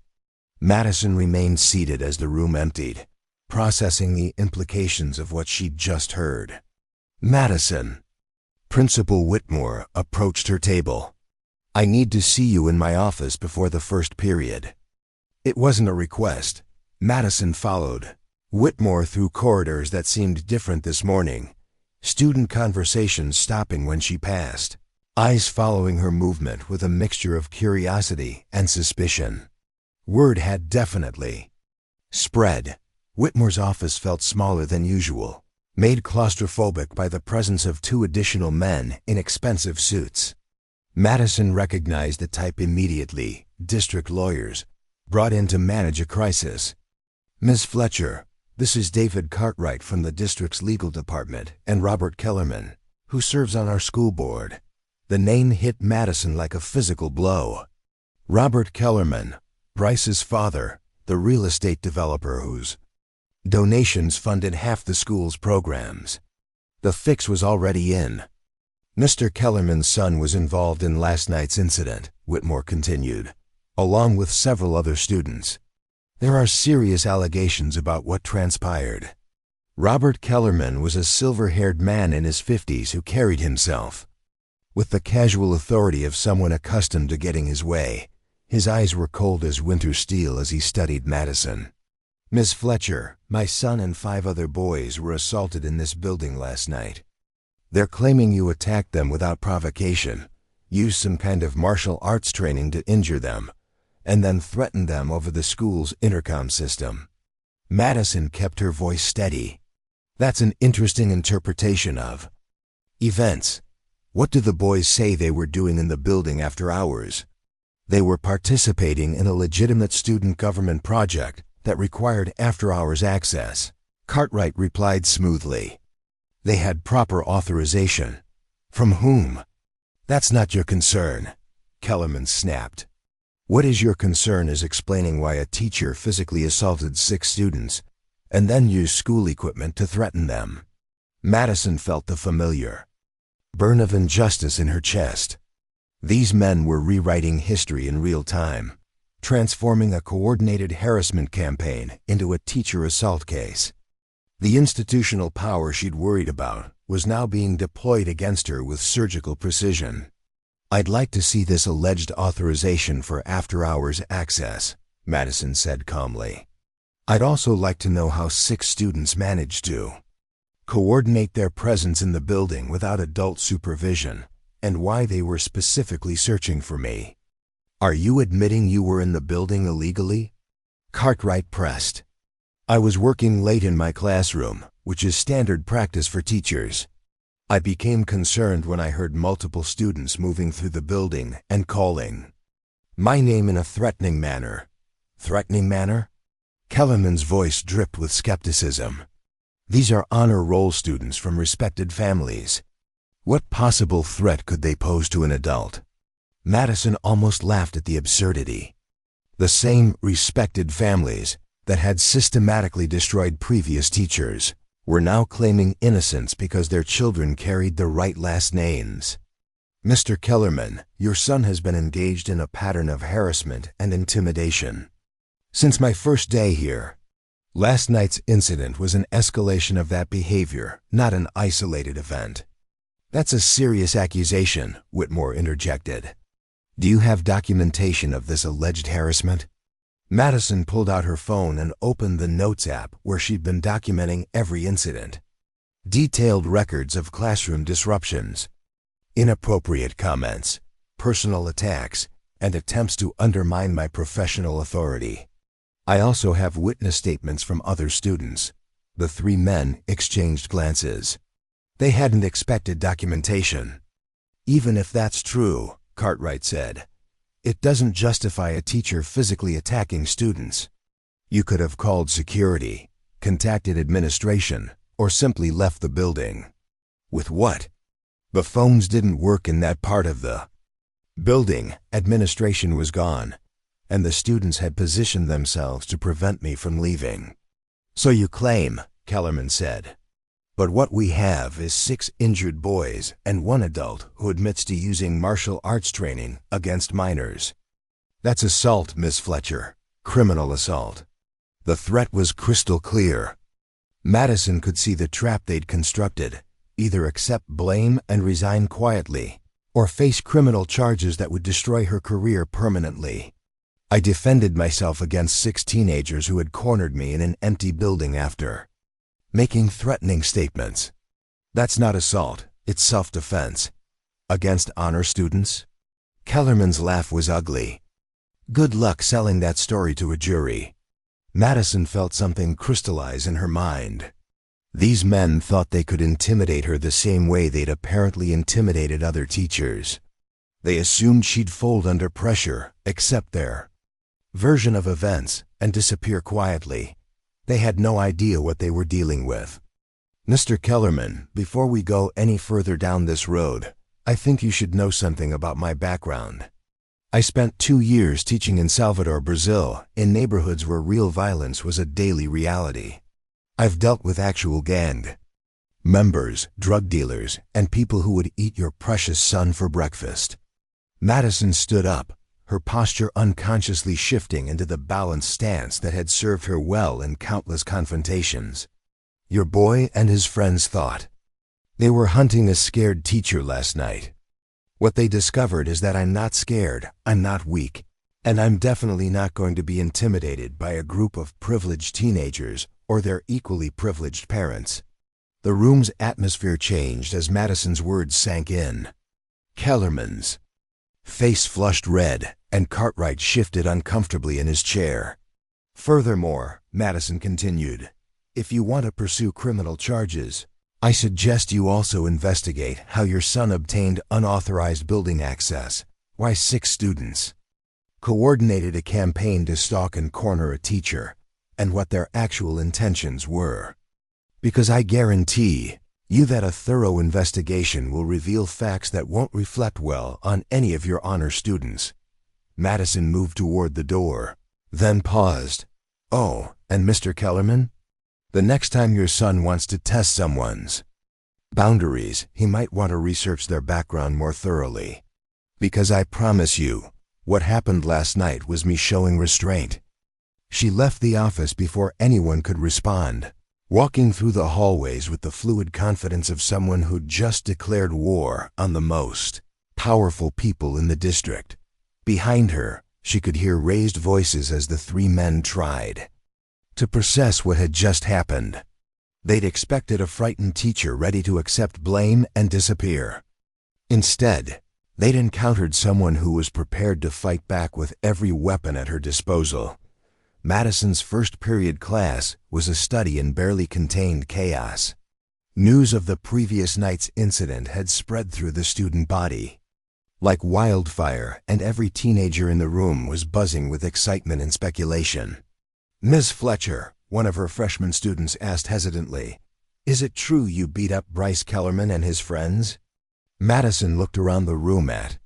Madison remained seated as the room emptied, processing the implications of what she'd just heard. Madison. Principal Whitmore approached her table. I need to see you in my office before the first period. It wasn't a request. Madison followed Whitmore through corridors that seemed different this morning, student conversations stopping when she passed, eyes following her movement with a mixture of curiosity and suspicion. Word had definitely spread. Whitmore's office felt smaller than usual, made claustrophobic by the presence of 2 additional men in expensive suits. Madison recognized the type immediately, district lawyers, brought in to manage a crisis. Ms. Fletcher, this is David Cartwright from the district's legal department and Robert Kellerman, who serves on our school board. The name hit Madison like a physical blow. Robert Kellerman, Bryce's father, the real estate developer whose donations funded half the school's programs. The fix was already in. Mr. Kellerman's son was involved in last night's incident, Whitmore continued, along with several other students. There are serious allegations about what transpired. Robert Kellerman was a silver-haired man in his 50s who carried himself with the casual authority of someone accustomed to getting his way. His eyes were cold as winter steel as he studied Madison. Miss Fletcher, my son and 5 other boys were assaulted in this building last night. They're claiming you attacked them without provocation, used some kind of martial arts training to injure them, and then threatened them over the school's intercom system. Madison kept her voice steady. That's an interesting interpretation of events. What do the boys say they were doing in the building after hours? They were participating in a legitimate student government project that required after-hours access. Cartwright replied smoothly. They had proper authorization. From whom? That's not your concern, Kellerman snapped. What is your concern is explaining why a teacher physically assaulted 6 students and then used school equipment to threaten them. Madison felt the familiar burn of injustice in her chest. These men were rewriting history in real time, transforming a coordinated harassment campaign into a teacher assault case. The institutional power she'd worried about was now being deployed against her with surgical precision. I'd like to see this alleged authorization for after-hours access, Madison said calmly. I'd also like to know how 6 students managed to coordinate their presence in the building without adult supervision, and why they were specifically searching for me. Are you admitting you were in the building illegally? Cartwright pressed. I was working late in my classroom, which is standard practice for teachers. I became concerned when I heard multiple students moving through the building and calling my name in a threatening manner. Threatening manner? Kellerman's voice dripped with skepticism. These are honor roll students from respected families. What possible threat could they pose to an adult? Madison almost laughed at the absurdity. The same respected families that had systematically destroyed previous teachers were now claiming innocence because their children carried the right last names. Mr. Kellerman, your son has been engaged in a pattern of harassment and intimidation since my first day here. Last night's incident was an escalation of that behavior, not an isolated event. That's a serious accusation, Whitmore interjected. Do you have documentation of this alleged harassment? Madison pulled out her phone and opened the Notes app where she'd been documenting every incident. Detailed records of classroom disruptions, inappropriate comments, personal attacks, and attempts to undermine my professional authority. I also have witness statements from other students. The 3 men exchanged glances. They hadn't expected documentation. Even if that's true, Cartwright said, it doesn't justify a teacher physically attacking students. You could have called security, contacted administration, or simply left the building. With what? The phones didn't work in that part of the building. Administration was gone, and the students had positioned themselves to prevent me from leaving. So you claim, Kellerman said. But what we have is 6 injured boys and 1 adult who admits to using martial arts training against minors. That's assault, Miss Fletcher. Criminal assault. The threat was crystal clear. Madison could see the trap they'd constructed: either accept blame and resign quietly, or face criminal charges that would destroy her career permanently. I defended myself against 6 teenagers who had cornered me in an empty building after making threatening statements. That's not assault, it's self-defense. Against honor students? Kellerman's laugh was ugly. Good luck selling that story to a jury. Madison felt something crystallize in her mind. These men thought they could intimidate her the same way they'd apparently intimidated other teachers. They assumed she'd fold under pressure, accept their version of events, and disappear quietly. They had no idea what they were dealing with. Mr. Kellerman, before we go any further down this road, I think you should know something about my background. I spent 2 years teaching in Salvador, Brazil, in neighborhoods where real violence was a daily reality. I've dealt with actual gang members, drug dealers, and people who would eat your precious son for breakfast. Madison stood up, her posture unconsciously shifting into the balanced stance that had served her well in countless confrontations. Your boy and his friends thought they were hunting a scared teacher last night. What they discovered is that I'm not scared, I'm not weak, and I'm definitely not going to be intimidated by a group of privileged teenagers or their equally privileged parents. The room's atmosphere changed as Madison's words sank in. Kellerman's face flushed red, and Cartwright shifted uncomfortably in his chair. Furthermore, Madison continued, if you want to pursue criminal charges, I suggest you also investigate how your son obtained unauthorized building access, why 6 students coordinated a campaign to stalk and corner a teacher, and what their actual intentions were. Because I guarantee you that a thorough investigation will reveal facts that won't reflect well on any of your honor students. Madison moved toward the door, then paused. Oh, and Mr. Kellerman? The next time your son wants to test someone's boundaries, he might want to research their background more thoroughly. Because I promise you, what happened last night was me showing restraint. She left the office before anyone could respond, walking through the hallways with the fluid confidence of someone who'd just declared war on the most powerful people in the district. Behind her, she could hear raised voices as the 3 men tried to process what had just happened. They'd expected a frightened teacher ready to accept blame and disappear. Instead, they'd encountered someone who was prepared to fight back with every weapon at her disposal. Madison's first period class was a study in barely contained chaos. News of the previous night's incident had spread through the student body like wildfire, and every teenager in the room was buzzing with excitement and speculation. Ms. Fletcher, one of her freshman students, asked hesitantly, "Is it true you beat up Bryce Kellerman and his friends?" Madison looked around the room at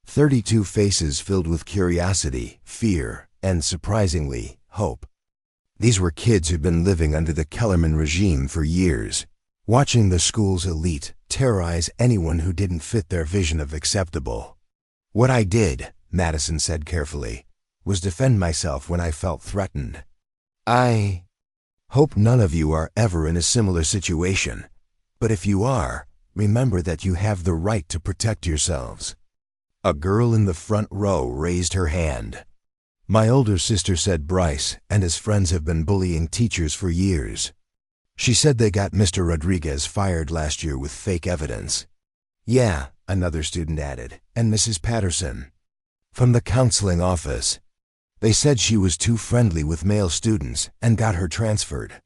32 faces filled with curiosity, fear, and, surprisingly, hope. These were kids who'd been living under the Kellerman regime for years, watching the school's elite terrorize anyone who didn't fit their vision of acceptable. "What I did," Madison said carefully, "was defend myself when I felt threatened. I hope none of you are ever in a similar situation, but if you are, remember that you have the right to protect yourselves." A girl in the front row raised her hand. "My older sister said Bryce and his friends have been bullying teachers for years. She said they got Mr. Rodriguez fired last year with fake evidence." "Yeah," another student added, "and Mrs. Patterson from the counseling office. They said she was too friendly with male students and got her transferred."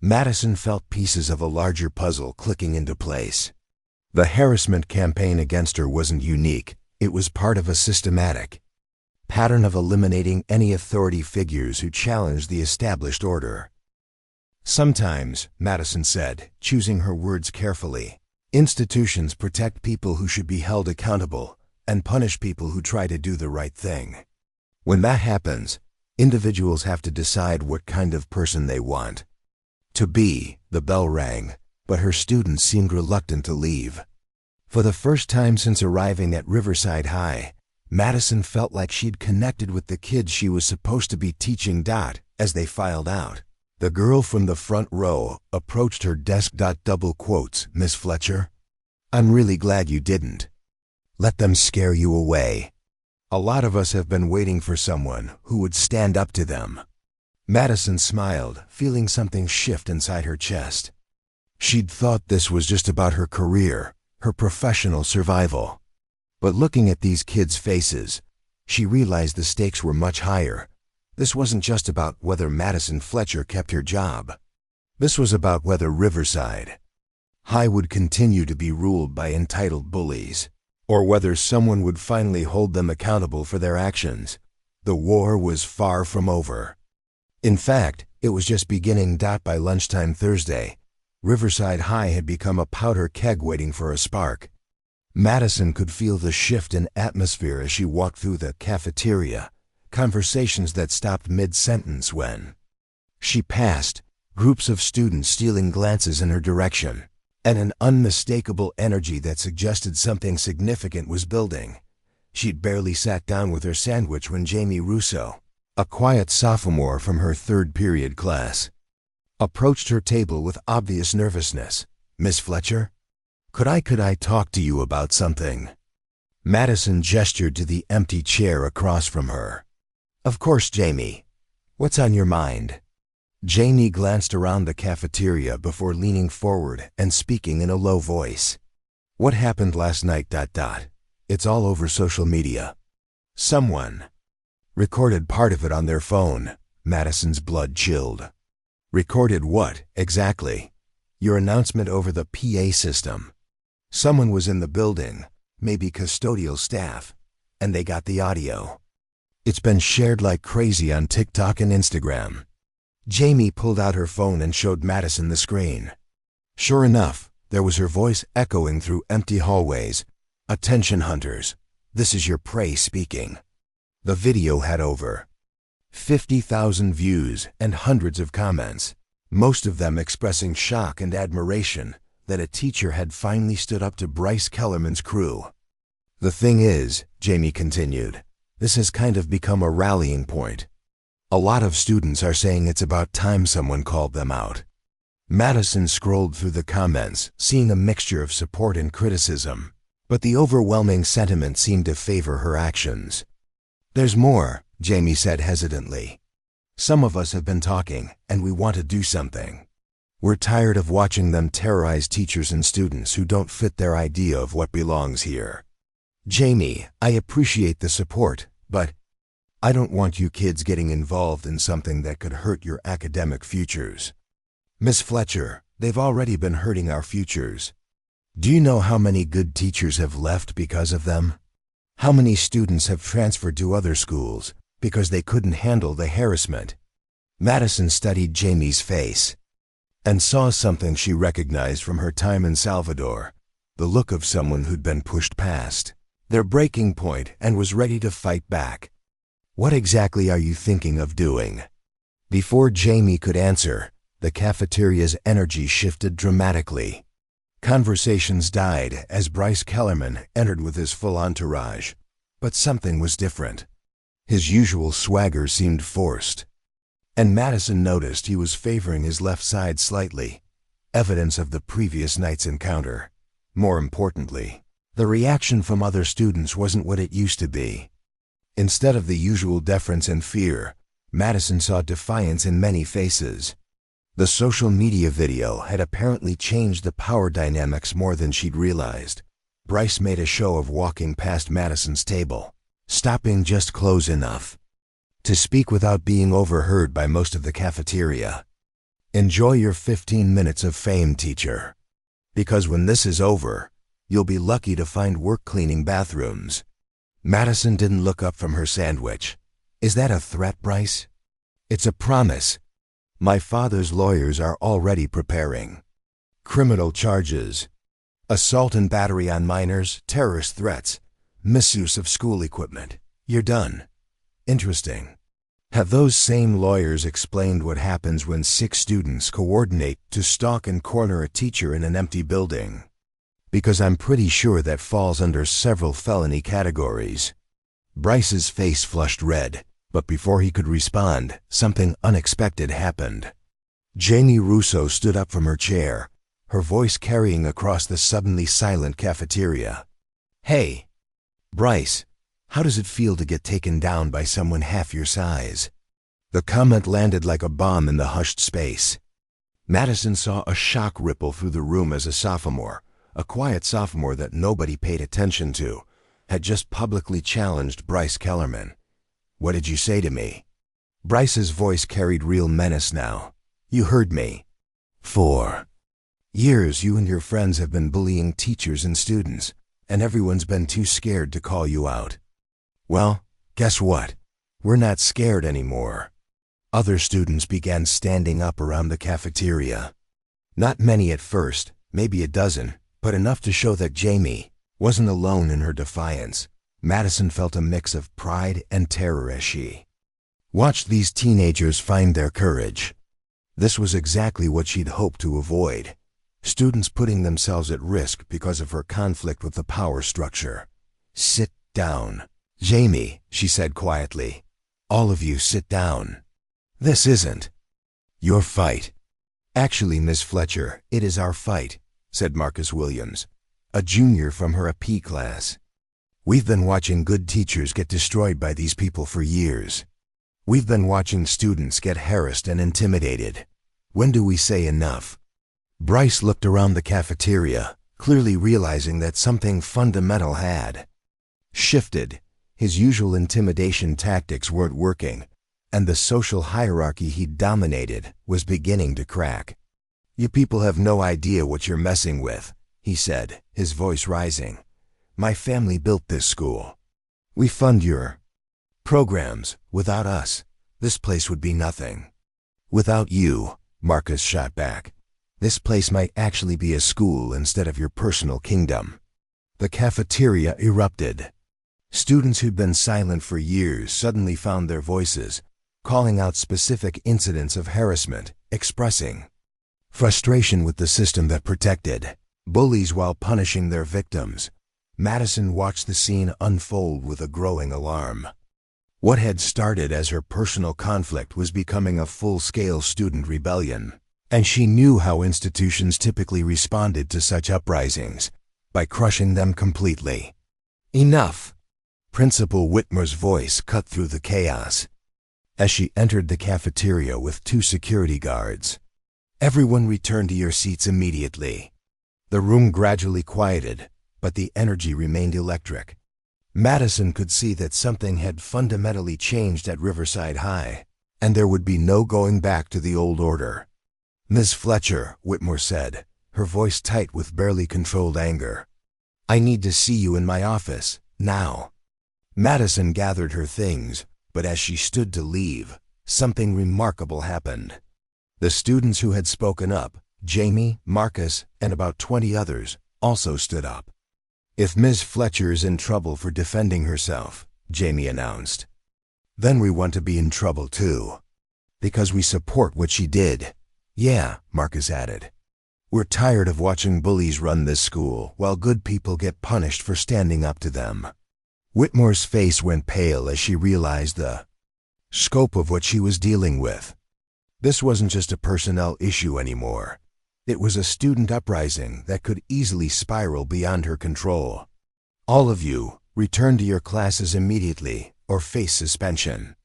Madison felt pieces of a larger puzzle clicking into place. The harassment campaign against her wasn't unique. It was part of a systematic pattern of eliminating any authority figures who challenged the established order. "Sometimes," Madison said, choosing her words carefully, "institutions protect people who should be held accountable and punish people who try to do the right thing. When that happens, individuals have to decide what kind of person they want to be." The bell rang, but her students seemed reluctant to leave. For the first time since arriving at Riverside High, Madison felt like she'd connected with the kids she was supposed to be teaching. As they filed out, the girl from the front row approached her desk. Double quotes, "Miss Fletcher, I'm really glad you didn't let them scare you away. A lot of us have been waiting for someone who would stand up to them." Madison smiled, feeling something shift inside her chest. She'd thought this was just about her career, her professional survival. But looking at these kids' faces, she realized the stakes were much higher. This wasn't just about whether Madison Fletcher kept her job. This was about whether Riverside High would continue to be ruled by entitled bullies, or whether someone would finally hold them accountable for their actions. The war was far from over. In fact, it was just beginning. By lunchtime Thursday, Riverside High had become a powder keg waiting for a spark. Madison could feel the shift in atmosphere as she walked through the cafeteria, conversations that stopped mid-sentence when she passed, groups of students stealing glances in her direction, and an unmistakable energy that suggested something significant was building. She'd barely sat down with her sandwich when Jamie Russo, a quiet sophomore from her third period class, approached her table with obvious nervousness. "Miss Fletcher, could I talk to you about something?" Madison gestured to the empty chair across from her. "Of course, Jamie. What's on your mind?" Jamie glanced around the cafeteria before leaning forward and speaking in a low voice. "What happened last night? It's all over social media. Someone recorded part of it on their phone." Madison's blood chilled. "Recorded what, exactly?" Your announcement over the PA system. Someone was in the building, maybe custodial staff, and they got the audio. It's been shared like crazy on TikTok and Instagram. Jamie pulled out her phone and showed Madison the screen. Sure enough, there was her voice echoing through empty hallways. "Attention hunters, this is your prey speaking." The video had over 50,000 views and hundreds of comments, most of them expressing shock and admiration that a teacher had finally stood up to Bryce Kellerman's crew. "The thing is," Jamie continued, "this has kind of become a rallying point. A lot of students are saying it's about time someone called them out." Madison scrolled through the comments, seeing a mixture of support and criticism, but the overwhelming sentiment seemed to favor her actions. "There's more," Jamie said hesitantly. "Some of us have been talking, and we want to do something. We're tired of watching them terrorize teachers and students who don't fit their idea of what belongs here. Jamie, I appreciate the support, but I don't want you kids getting involved in something that could hurt your academic futures. Miss Fletcher, they've already been hurting our futures. Do you know how many good teachers have left because of them? How many students have transferred to other schools because they couldn't handle the harassment?" Madison studied Jamie's face and saw something she recognized from her time in Salvador, the look of someone who'd been pushed past their breaking point and was ready to fight back. "What exactly are you thinking of doing?" Before Jamie could answer, the cafeteria's energy shifted dramatically. Conversations died as Bryce Kellerman entered with his full entourage, but something was different. His usual swagger seemed forced, and Madison noticed he was favoring his left side slightly, evidence of the previous night's encounter. More importantly, the reaction from other students wasn't what it used to be. Instead of the usual deference and fear, Madison saw defiance in many faces. The social media video had apparently changed the power dynamics more than she'd realized. Bryce made a show of walking past Madison's table, stopping just close enough to speak without being overheard by most of the cafeteria. "Enjoy your 15 minutes of fame, teacher. Because when this is over, you'll be lucky to find work cleaning bathrooms." Madison didn't look up from her sandwich. "Is that a threat, Bryce?" "It's a promise. My father's lawyers are already preparing. Criminal charges, assault and battery on minors, terrorist threats, misuse of school equipment. You're done." "Interesting. Have those same lawyers explained what happens when 6 students coordinate to stalk and corner a teacher in an empty building? Because I'm pretty sure that falls under several felony categories." Bryce's face flushed red, but before he could respond, something unexpected happened. Jamie Russo stood up from her chair, her voice carrying across the suddenly silent cafeteria. "Hey, Bryce, how does it feel to get taken down by someone half your size?" The comment landed like a bomb in the hushed space. Madison saw a shock ripple through the room as a sophomore, a quiet sophomore that nobody paid attention to, had just publicly challenged Bryce Kellerman. "What did you say to me?" Bryce's voice carried real menace now. "You heard me. For years you and your friends have been bullying teachers and students, and everyone's been too scared to call you out. Well, guess what? We're not scared anymore." Other students began standing up around the cafeteria. Not many at first, maybe a dozen, but enough to show that Jamie wasn't alone in her defiance. Madison felt a mix of pride and terror as she watched these teenagers find their courage. This was exactly what she'd hoped to avoid. Students putting themselves at risk because of her conflict with the power structure. "Sit down. Jamie," she said quietly. "All of you sit down. This isn't your fight." "Actually, Miss Fletcher, it is our fight," said Marcus Williams, a junior from her AP class. "We've been watching good teachers get destroyed by these people for years. We've been watching students get harassed and intimidated. When do we say enough?" Bryce looked around the cafeteria, clearly realizing that something fundamental had shifted. His usual intimidation tactics weren't working, and the social hierarchy he dominated was beginning to crack. "You people have no idea what you're messing with," he said, his voice rising. "My family built this school. We fund your programs. Without us, this place would be nothing." "Without you," Marcus shot back, "this place might actually be a school instead of your personal kingdom." The cafeteria erupted. Students who'd been silent for years suddenly found their voices, calling out specific incidents of harassment, expressing frustration with the system that protected bullies while punishing their victims. Madison watched the scene unfold with a growing alarm. What had started as her personal conflict was becoming a full-scale student rebellion, and she knew how institutions typically responded to such uprisings, by crushing them completely. "Enough!" Principal Whitmore's voice cut through the chaos as she entered the cafeteria with 2 security guards. "Everyone return to your seats immediately." The room gradually quieted, but the energy remained electric. Madison could see that something had fundamentally changed at Riverside High, and there would be no going back to the old order. "Ms. Fletcher," Whitmore said, her voice tight with barely controlled anger, "I need to see you in my office, now." Madison gathered her things, but as she stood to leave, something remarkable happened. The students who had spoken up, Jamie, Marcus, and about 20 others, also stood up. "If Ms. Fletcher is in trouble for defending herself," Jamie announced, "then we want to be in trouble too. Because we support what she did." "Yeah," Marcus added. "We're tired of watching bullies run this school while good people get punished for standing up to them." Whitmore's face went pale as she realized the scope of what she was dealing with. This wasn't just a personnel issue anymore. It was a student uprising that could easily spiral beyond her control. "All of you, return to your classes immediately or face suspension."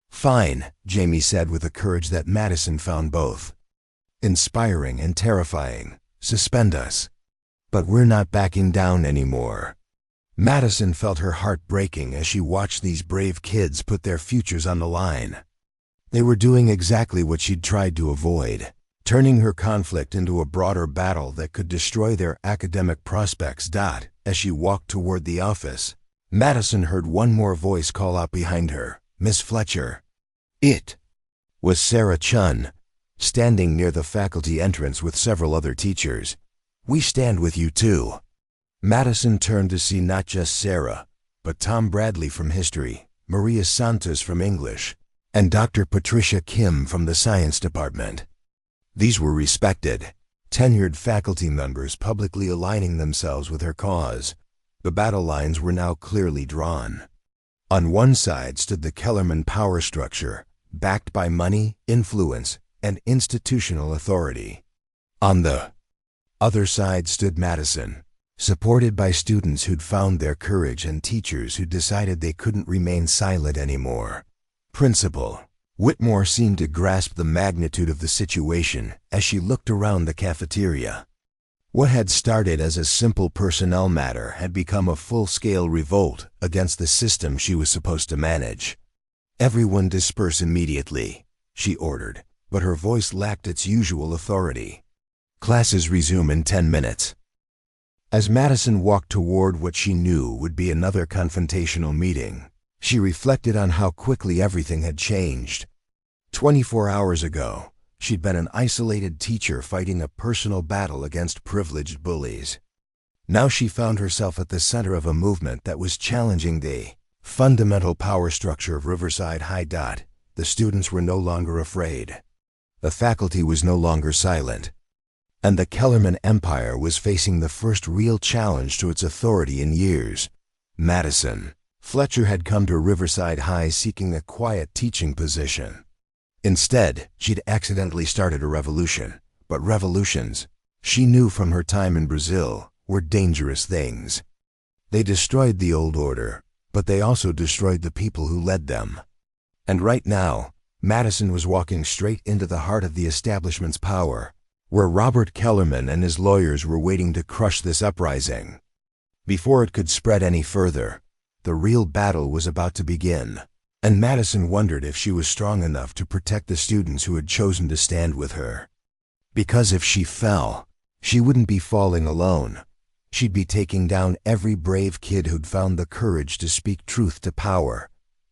"Fine," Jamie said with a courage that Madison found both inspiring and terrifying. "Suspend us." "But we're not backing down anymore." Madison felt her heart breaking as she watched these brave kids put their futures on the line. They were doing exactly what she'd tried to avoid, turning her conflict into a broader battle that could destroy their academic prospects. As she walked toward the office, Madison heard one more voice call out behind her, "Miss Fletcher." It was Sarah Chun, standing near the faculty entrance with several other teachers. "We stand with you too." Madison turned to see not just Sarah, but Tom Bradley from History, Maria Santos from English, and Dr. Patricia Kim from the Science Department. These were respected, tenured faculty members publicly aligning themselves with her cause. The battle lines were now clearly drawn. On one side stood the Kellerman power structure, backed by money, influence, and institutional authority. On the other side stood Madison, supported by students who'd found their courage and teachers who decided they couldn't remain silent anymore. Principal Whitmore seemed to grasp the magnitude of the situation as she looked around the cafeteria. What had started as a simple personnel matter had become a full-scale revolt against the system she was supposed to manage. "Everyone disperse immediately," she ordered, but her voice lacked its usual authority. "Classes resume in 10 minutes." As Madison walked toward what she knew would be another confrontational meeting, she reflected on how quickly everything had changed. 24 hours ago, she'd been an isolated teacher fighting a personal battle against privileged bullies. Now she found herself at the center of a movement that was challenging the fundamental power structure of Riverside High. The students were no longer afraid. The faculty was no longer silent. And the Kellerman Empire was facing the first real challenge to its authority in years. Madison Fletcher had come to Riverside High seeking a quiet teaching position. Instead, she'd accidentally started a revolution. But revolutions, she knew from her time in Brazil, were dangerous things. They destroyed the old order, but they also destroyed the people who led them. And right now, Madison was walking straight into the heart of the establishment's power, where Robert Kellerman and his lawyers were waiting to crush this uprising. Before it could spread any further, the real battle was about to begin, and Madison wondered if she was strong enough to protect the students who had chosen to stand with her. Because if she fell, she wouldn't be falling alone. She'd be taking down every brave kid who'd found the courage to speak truth to power.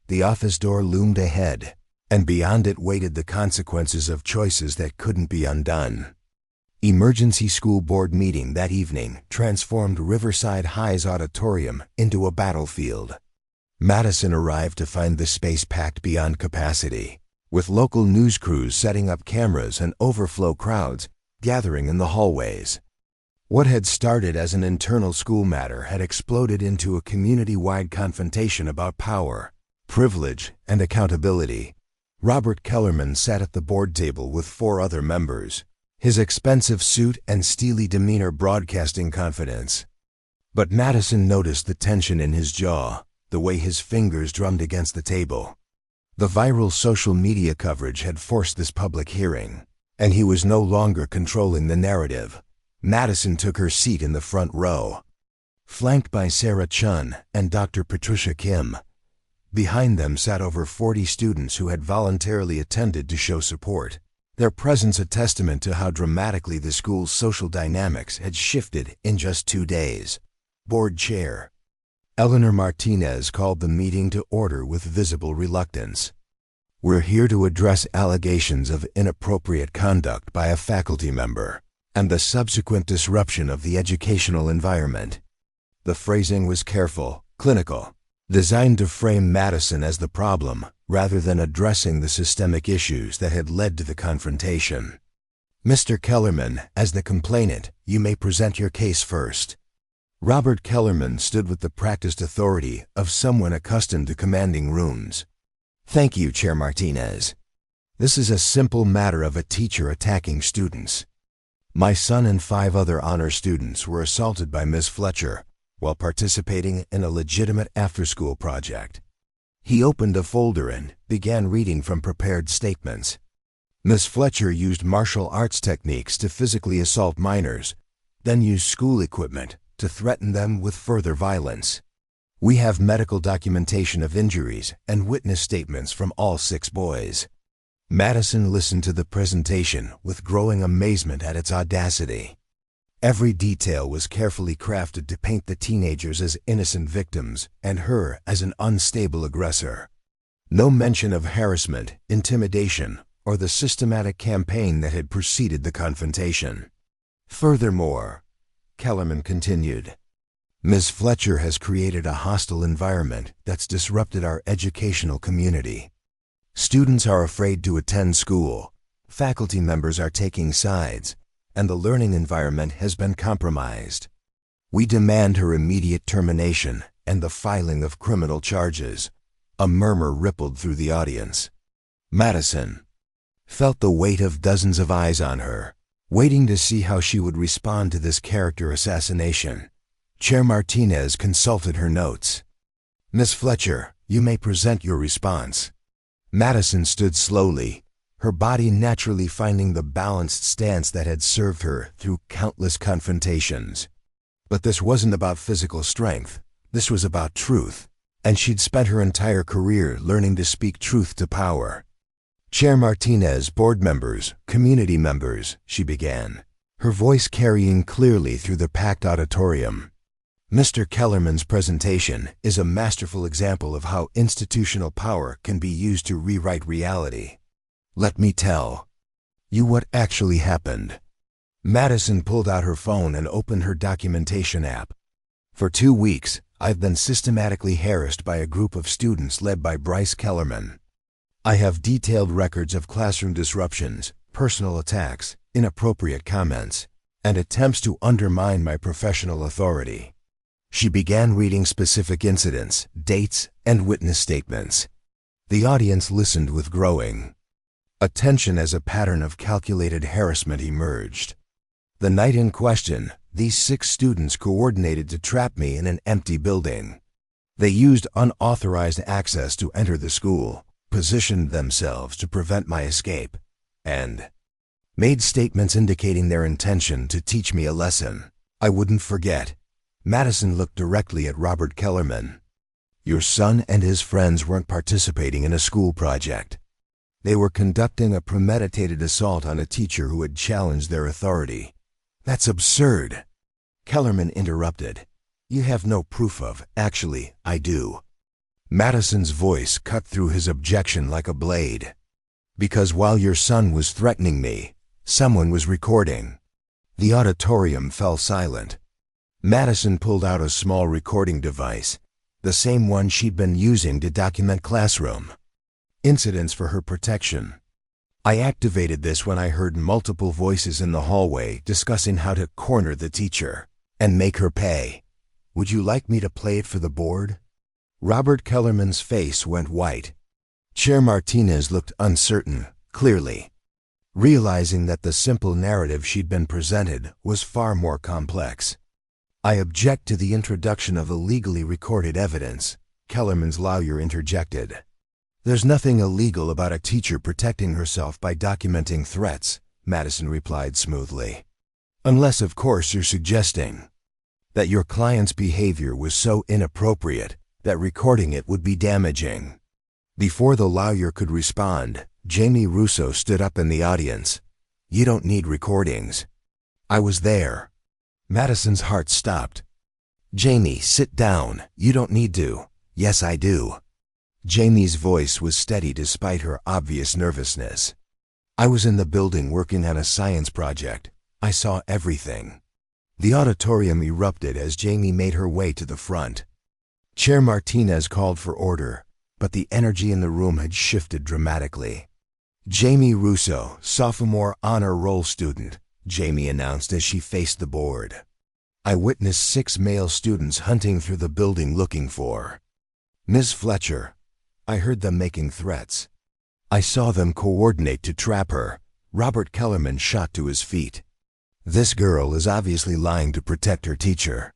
The office door loomed ahead, and beyond it waited the consequences of choices that couldn't be undone. Emergency school board meeting that evening transformed Riverside High's auditorium into a battlefield. Madison arrived to find the space packed beyond capacity, with local news crews setting up cameras and overflow crowds gathering in the hallways. What had started as an internal school matter had exploded into a community-wide confrontation about power, privilege, and accountability. Robert Kellerman sat at the board table with 4 other members, his expensive suit and steely demeanor broadcasting confidence. But Madison noticed the tension in his jaw, the way his fingers drummed against the table. The viral social media coverage had forced this public hearing, and he was no longer controlling the narrative. Madison took her seat in the front row, flanked by Sarah Chun and Dr. Patricia Kim. Behind them sat over 40 students who had voluntarily attended to show support, their presence a testament to how dramatically the school's social dynamics had shifted in just 2 days. Board Chair Eleanor Martinez called the meeting to order with visible reluctance. "We're here to address allegations of inappropriate conduct by a faculty member and the subsequent disruption of the educational environment." The phrasing was careful, clinical, designed to frame Madison as the problem rather than addressing the systemic issues that had led to the confrontation. "Mr. Kellerman, as the complainant, you may present your case first." Robert Kellerman stood with the practiced authority of someone accustomed to commanding rooms. "Thank you, Chair Martinez. This is a simple matter of a teacher attacking students. My son and 5 other honor students were assaulted by Ms. Fletcher while participating in a legitimate after-school project." He opened a folder and began reading from prepared statements. "Ms. Fletcher used martial arts techniques to physically assault minors, then used school equipment to threaten them with further violence. We have medical documentation of injuries and witness statements from all 6 boys." Madison listened to the presentation with growing amazement at its audacity. Every detail was carefully crafted to paint the teenagers as innocent victims and her as an unstable aggressor. No mention of harassment, intimidation, or the systematic campaign that had preceded the confrontation. "Furthermore," Kellerman continued, "Ms. Fletcher has created a hostile environment that's disrupted our educational community. Students are afraid to attend school, faculty members are taking sides, and the learning environment has been compromised. We demand her immediate termination and the filing of criminal charges." A murmur rippled through the audience. Madison felt the weight of dozens of eyes on her, waiting to see how she would respond to this character assassination. Chair Martinez consulted her notes. "Ms. Fletcher, you may present your response." Madison stood slowly, her body naturally finding the balanced stance that had served her through countless confrontations. But this wasn't about physical strength, this was about truth, and she'd spent her entire career learning to speak truth to power. "Chair Martinez, board members, community members," she began, her voice carrying clearly through the packed auditorium. "Mr. Kellerman's presentation is a masterful example of how institutional power can be used to rewrite reality. Let me tell you what actually happened." Madison pulled out her phone and opened her documentation app. "For 2 weeks, I've been systematically harassed by a group of students led by Bryce Kellerman. I have detailed records of classroom disruptions, personal attacks, inappropriate comments, and attempts to undermine my professional authority." She began reading specific incidents, dates, and witness statements. The audience listened with growing attention as a pattern of calculated harassment emerged. "The night in question, these 6 students coordinated to trap me in an empty building. They used unauthorized access to enter the school, positioned themselves to prevent my escape, and made statements indicating their intention to teach me a lesson I wouldn't forget." Madison looked directly at Robert Kellerman. "Your son and his friends weren't participating in a school project. They were conducting a premeditated assault on a teacher who had challenged their authority. That's absurd. Kellerman interrupted. You have no proof of. Actually, I do. Madison's voice cut through his objection like a blade. Because while your son was threatening me, someone was recording. The auditorium fell silent. Madison pulled out a small recording device, the same one she'd been using to document classroom incidents for her protection. I activated this when I heard multiple voices in the hallway discussing how to corner the teacher and make her pay. Would you like me to play it for the board? Robert Kellerman's face went white. Chair Martinez looked uncertain, clearly, realizing that the simple narrative she'd been presented was far more complex. I object to the introduction of illegally recorded evidence, Kellerman's lawyer interjected. There's nothing illegal about a teacher protecting herself by documenting threats, Madison replied smoothly. Unless, of course, you're suggesting that your client's behavior was so inappropriate that recording it would be damaging. Before the lawyer could respond, Jamie Russo stood up in the audience. You don't need recordings. I was there. Madison's heart stopped. Jamie, sit down. You don't need to. Yes, I do. Jamie's voice was steady despite her obvious nervousness. I was in the building working on a science project. I saw everything. The auditorium erupted as Jamie made her way to the front. Chair Martinez called for order, but the energy in the room had shifted dramatically. Jamie Russo, sophomore honor roll student, Jamie announced as she faced the board. I witnessed 6 male students hunting through the building looking for Ms. Fletcher. I heard them making threats. I saw them coordinate to trap her. Robert Kellerman shot to his feet. This girl is obviously lying to protect her teacher.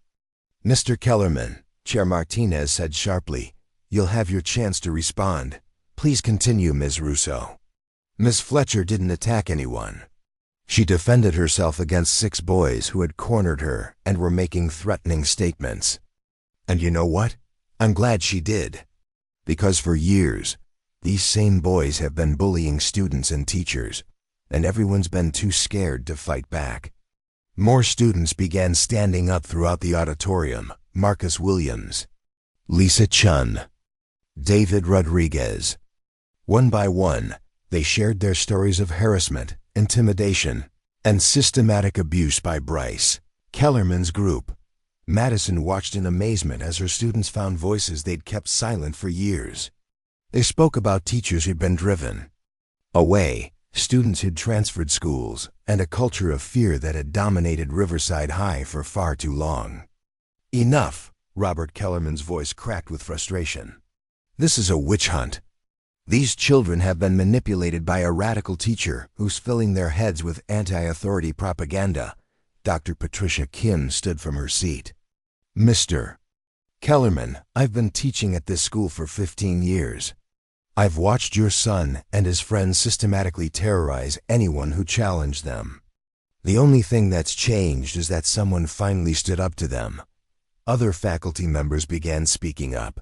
Mr. Kellerman, Chair Martinez said sharply, you'll have your chance to respond. Please continue, Ms. Russo. Ms. Fletcher didn't attack anyone. She defended herself against 6 boys who had cornered her and were making threatening statements. And you know what? I'm glad she did. Because for years, these same boys have been bullying students and teachers, and everyone's been too scared to fight back. More students began standing up throughout the auditorium. Marcus Williams, Lisa Chun, David Rodriguez. One by one, they shared their stories of harassment, intimidation, and systematic abuse by Bryce, Kellerman's group. Madison watched in amazement as her students found voices they'd kept silent for years. They spoke about teachers who'd been driven away, students who'd transferred schools, and a culture of fear that had dominated Riverside High for far too long. Enough, Robert Kellerman's voice cracked with frustration. This is a witch hunt. These children have been manipulated by a radical teacher who's filling their heads with anti-authority propaganda. Dr. Patricia Kim stood from her seat. Mr. Kellerman, I've been teaching at this school for 15 years. I've watched your son and his friends systematically terrorize anyone who challenged them. The only thing that's changed is that someone finally stood up to them. Other faculty members began speaking up.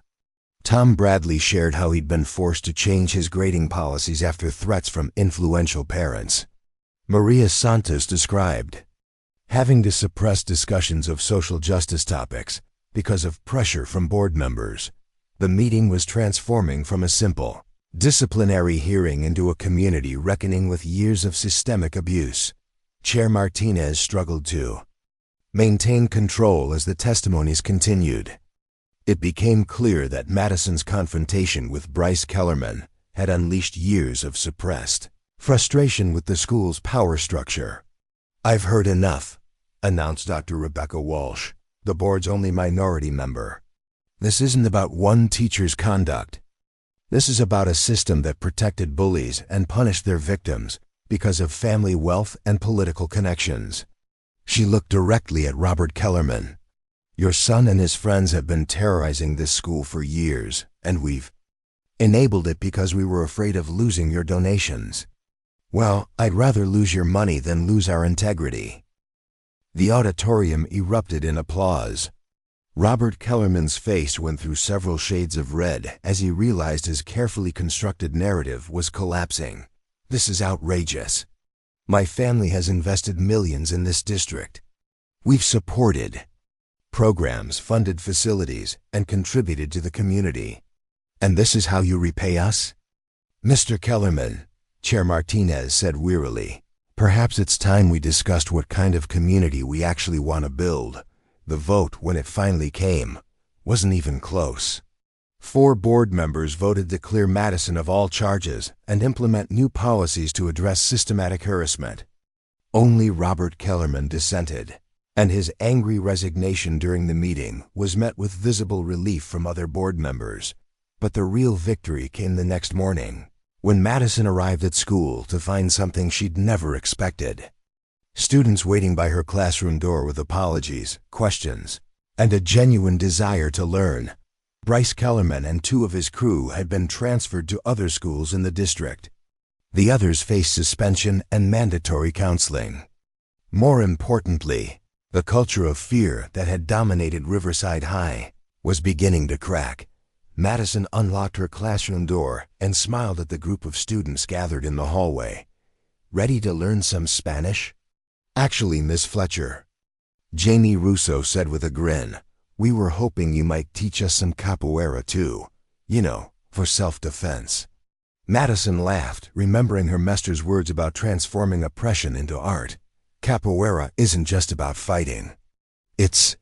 Tom Bradley shared how he'd been forced to change his grading policies after threats from influential parents. Maria Santos described having to suppress discussions of social justice topics because of pressure from board members. The meeting was transforming from a simple disciplinary hearing into a community reckoning with years of systemic abuse. Chair Martinez struggled to maintain control as the testimonies continued. It became clear that Madison's confrontation with Bryce Kellerman had unleashed years of suppressed frustration with the school's power structure. I've heard enough, announced Dr. Rebecca Walsh, the board's only minority member. This isn't about one teacher's conduct. This is about a system that protected bullies and punished their victims because of family wealth and political connections. She looked directly at Robert Kellerman. Your son and his friends have been terrorizing this school for years, and we've enabled it because we were afraid of losing your donations. Well, I'd rather lose your money than lose our integrity. The auditorium erupted in applause. Robert Kellerman's face went through several shades of red as he realized his carefully constructed narrative was collapsing. This is outrageous. My family has invested millions in this district. We've supported programs, funded facilities, and contributed to the community. And this is how you repay us? Mr. Kellerman, Chair Martinez said wearily, perhaps it's time we discussed what kind of community we actually want to build. The vote, when it finally came, wasn't even close. 4 board members voted to clear Madison of all charges and implement new policies to address systematic harassment. Only Robert Kellerman dissented, and his angry resignation during the meeting was met with visible relief from other board members. But the real victory came the next morning, when Madison arrived at school to find something she'd never expected. Students waiting by her classroom door with apologies, questions, and a genuine desire to learn. Bryce Kellerman and 2 of his crew had been transferred to other schools in the district. The others faced suspension and mandatory counseling. More importantly, the culture of fear that had dominated Riverside High was beginning to crack. Madison unlocked her classroom door and smiled at the group of students gathered in the hallway. Ready to learn some Spanish? Actually, Miss Fletcher, Jamie Russo said with a grin, we were hoping you might teach us some capoeira too. You know, for self-defense. Madison laughed, remembering her master's words about transforming oppression into art. Capoeira isn't just about fighting. It's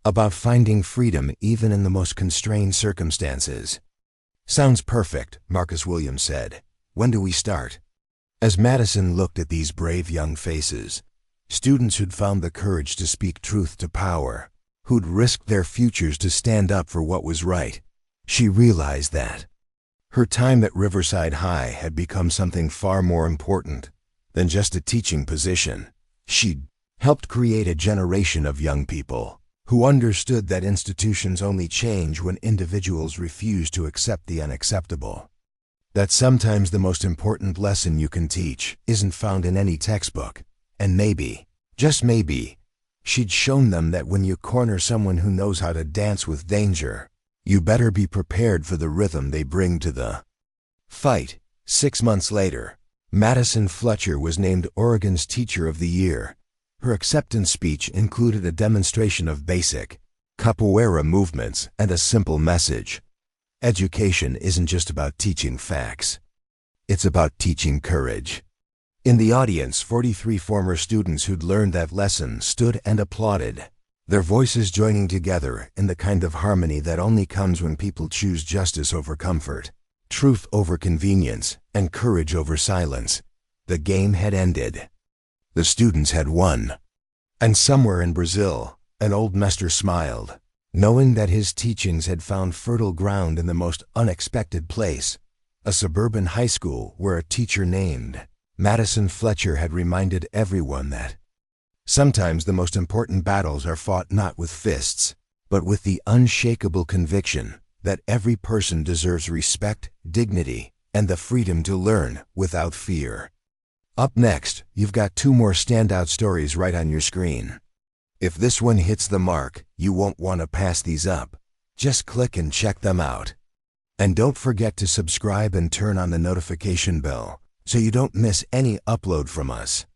about finding freedom even in the most constrained circumstances. Sounds perfect, Marcus Williams said. When do we start? As Madison looked at these brave young faces, students who'd found the courage to speak truth to power, who'd risked their futures to stand up for what was right, she realized that her time at Riverside High had become something far more important than just a teaching position. She'd helped create a generation of young people who understood that institutions only change when individuals refuse to accept the unacceptable. That sometimes the most important lesson you can teach isn't found in any textbook. And maybe, just maybe, she'd shown them that when you corner someone who knows how to dance with danger, you better be prepared for the rhythm they bring to the fight. 6 months later, Madison Fletcher was named Oregon's Teacher of the Year. Her acceptance speech included a demonstration of basic capoeira movements and a simple message. Education isn't just about teaching facts. It's about teaching courage. In the audience, 43 former students who'd learned that lesson stood and applauded, their voices joining together in the kind of harmony that only comes when people choose justice over comfort, truth over convenience, and courage over silence. The game had ended. The students had won. And somewhere in Brazil, an old master smiled, knowing that his teachings had found fertile ground in the most unexpected place, a suburban high school where a teacher named Madison Fletcher had reminded everyone that sometimes the most important battles are fought not with fists, but with the unshakable conviction that every person deserves respect, dignity, and the freedom to learn without fear. Up next, you've got 2 more standout stories right on your screen. If this one hits the mark, you won't want to pass these up. Just click and check them out. And don't forget to subscribe and turn on the notification bell so you don't miss any upload from us.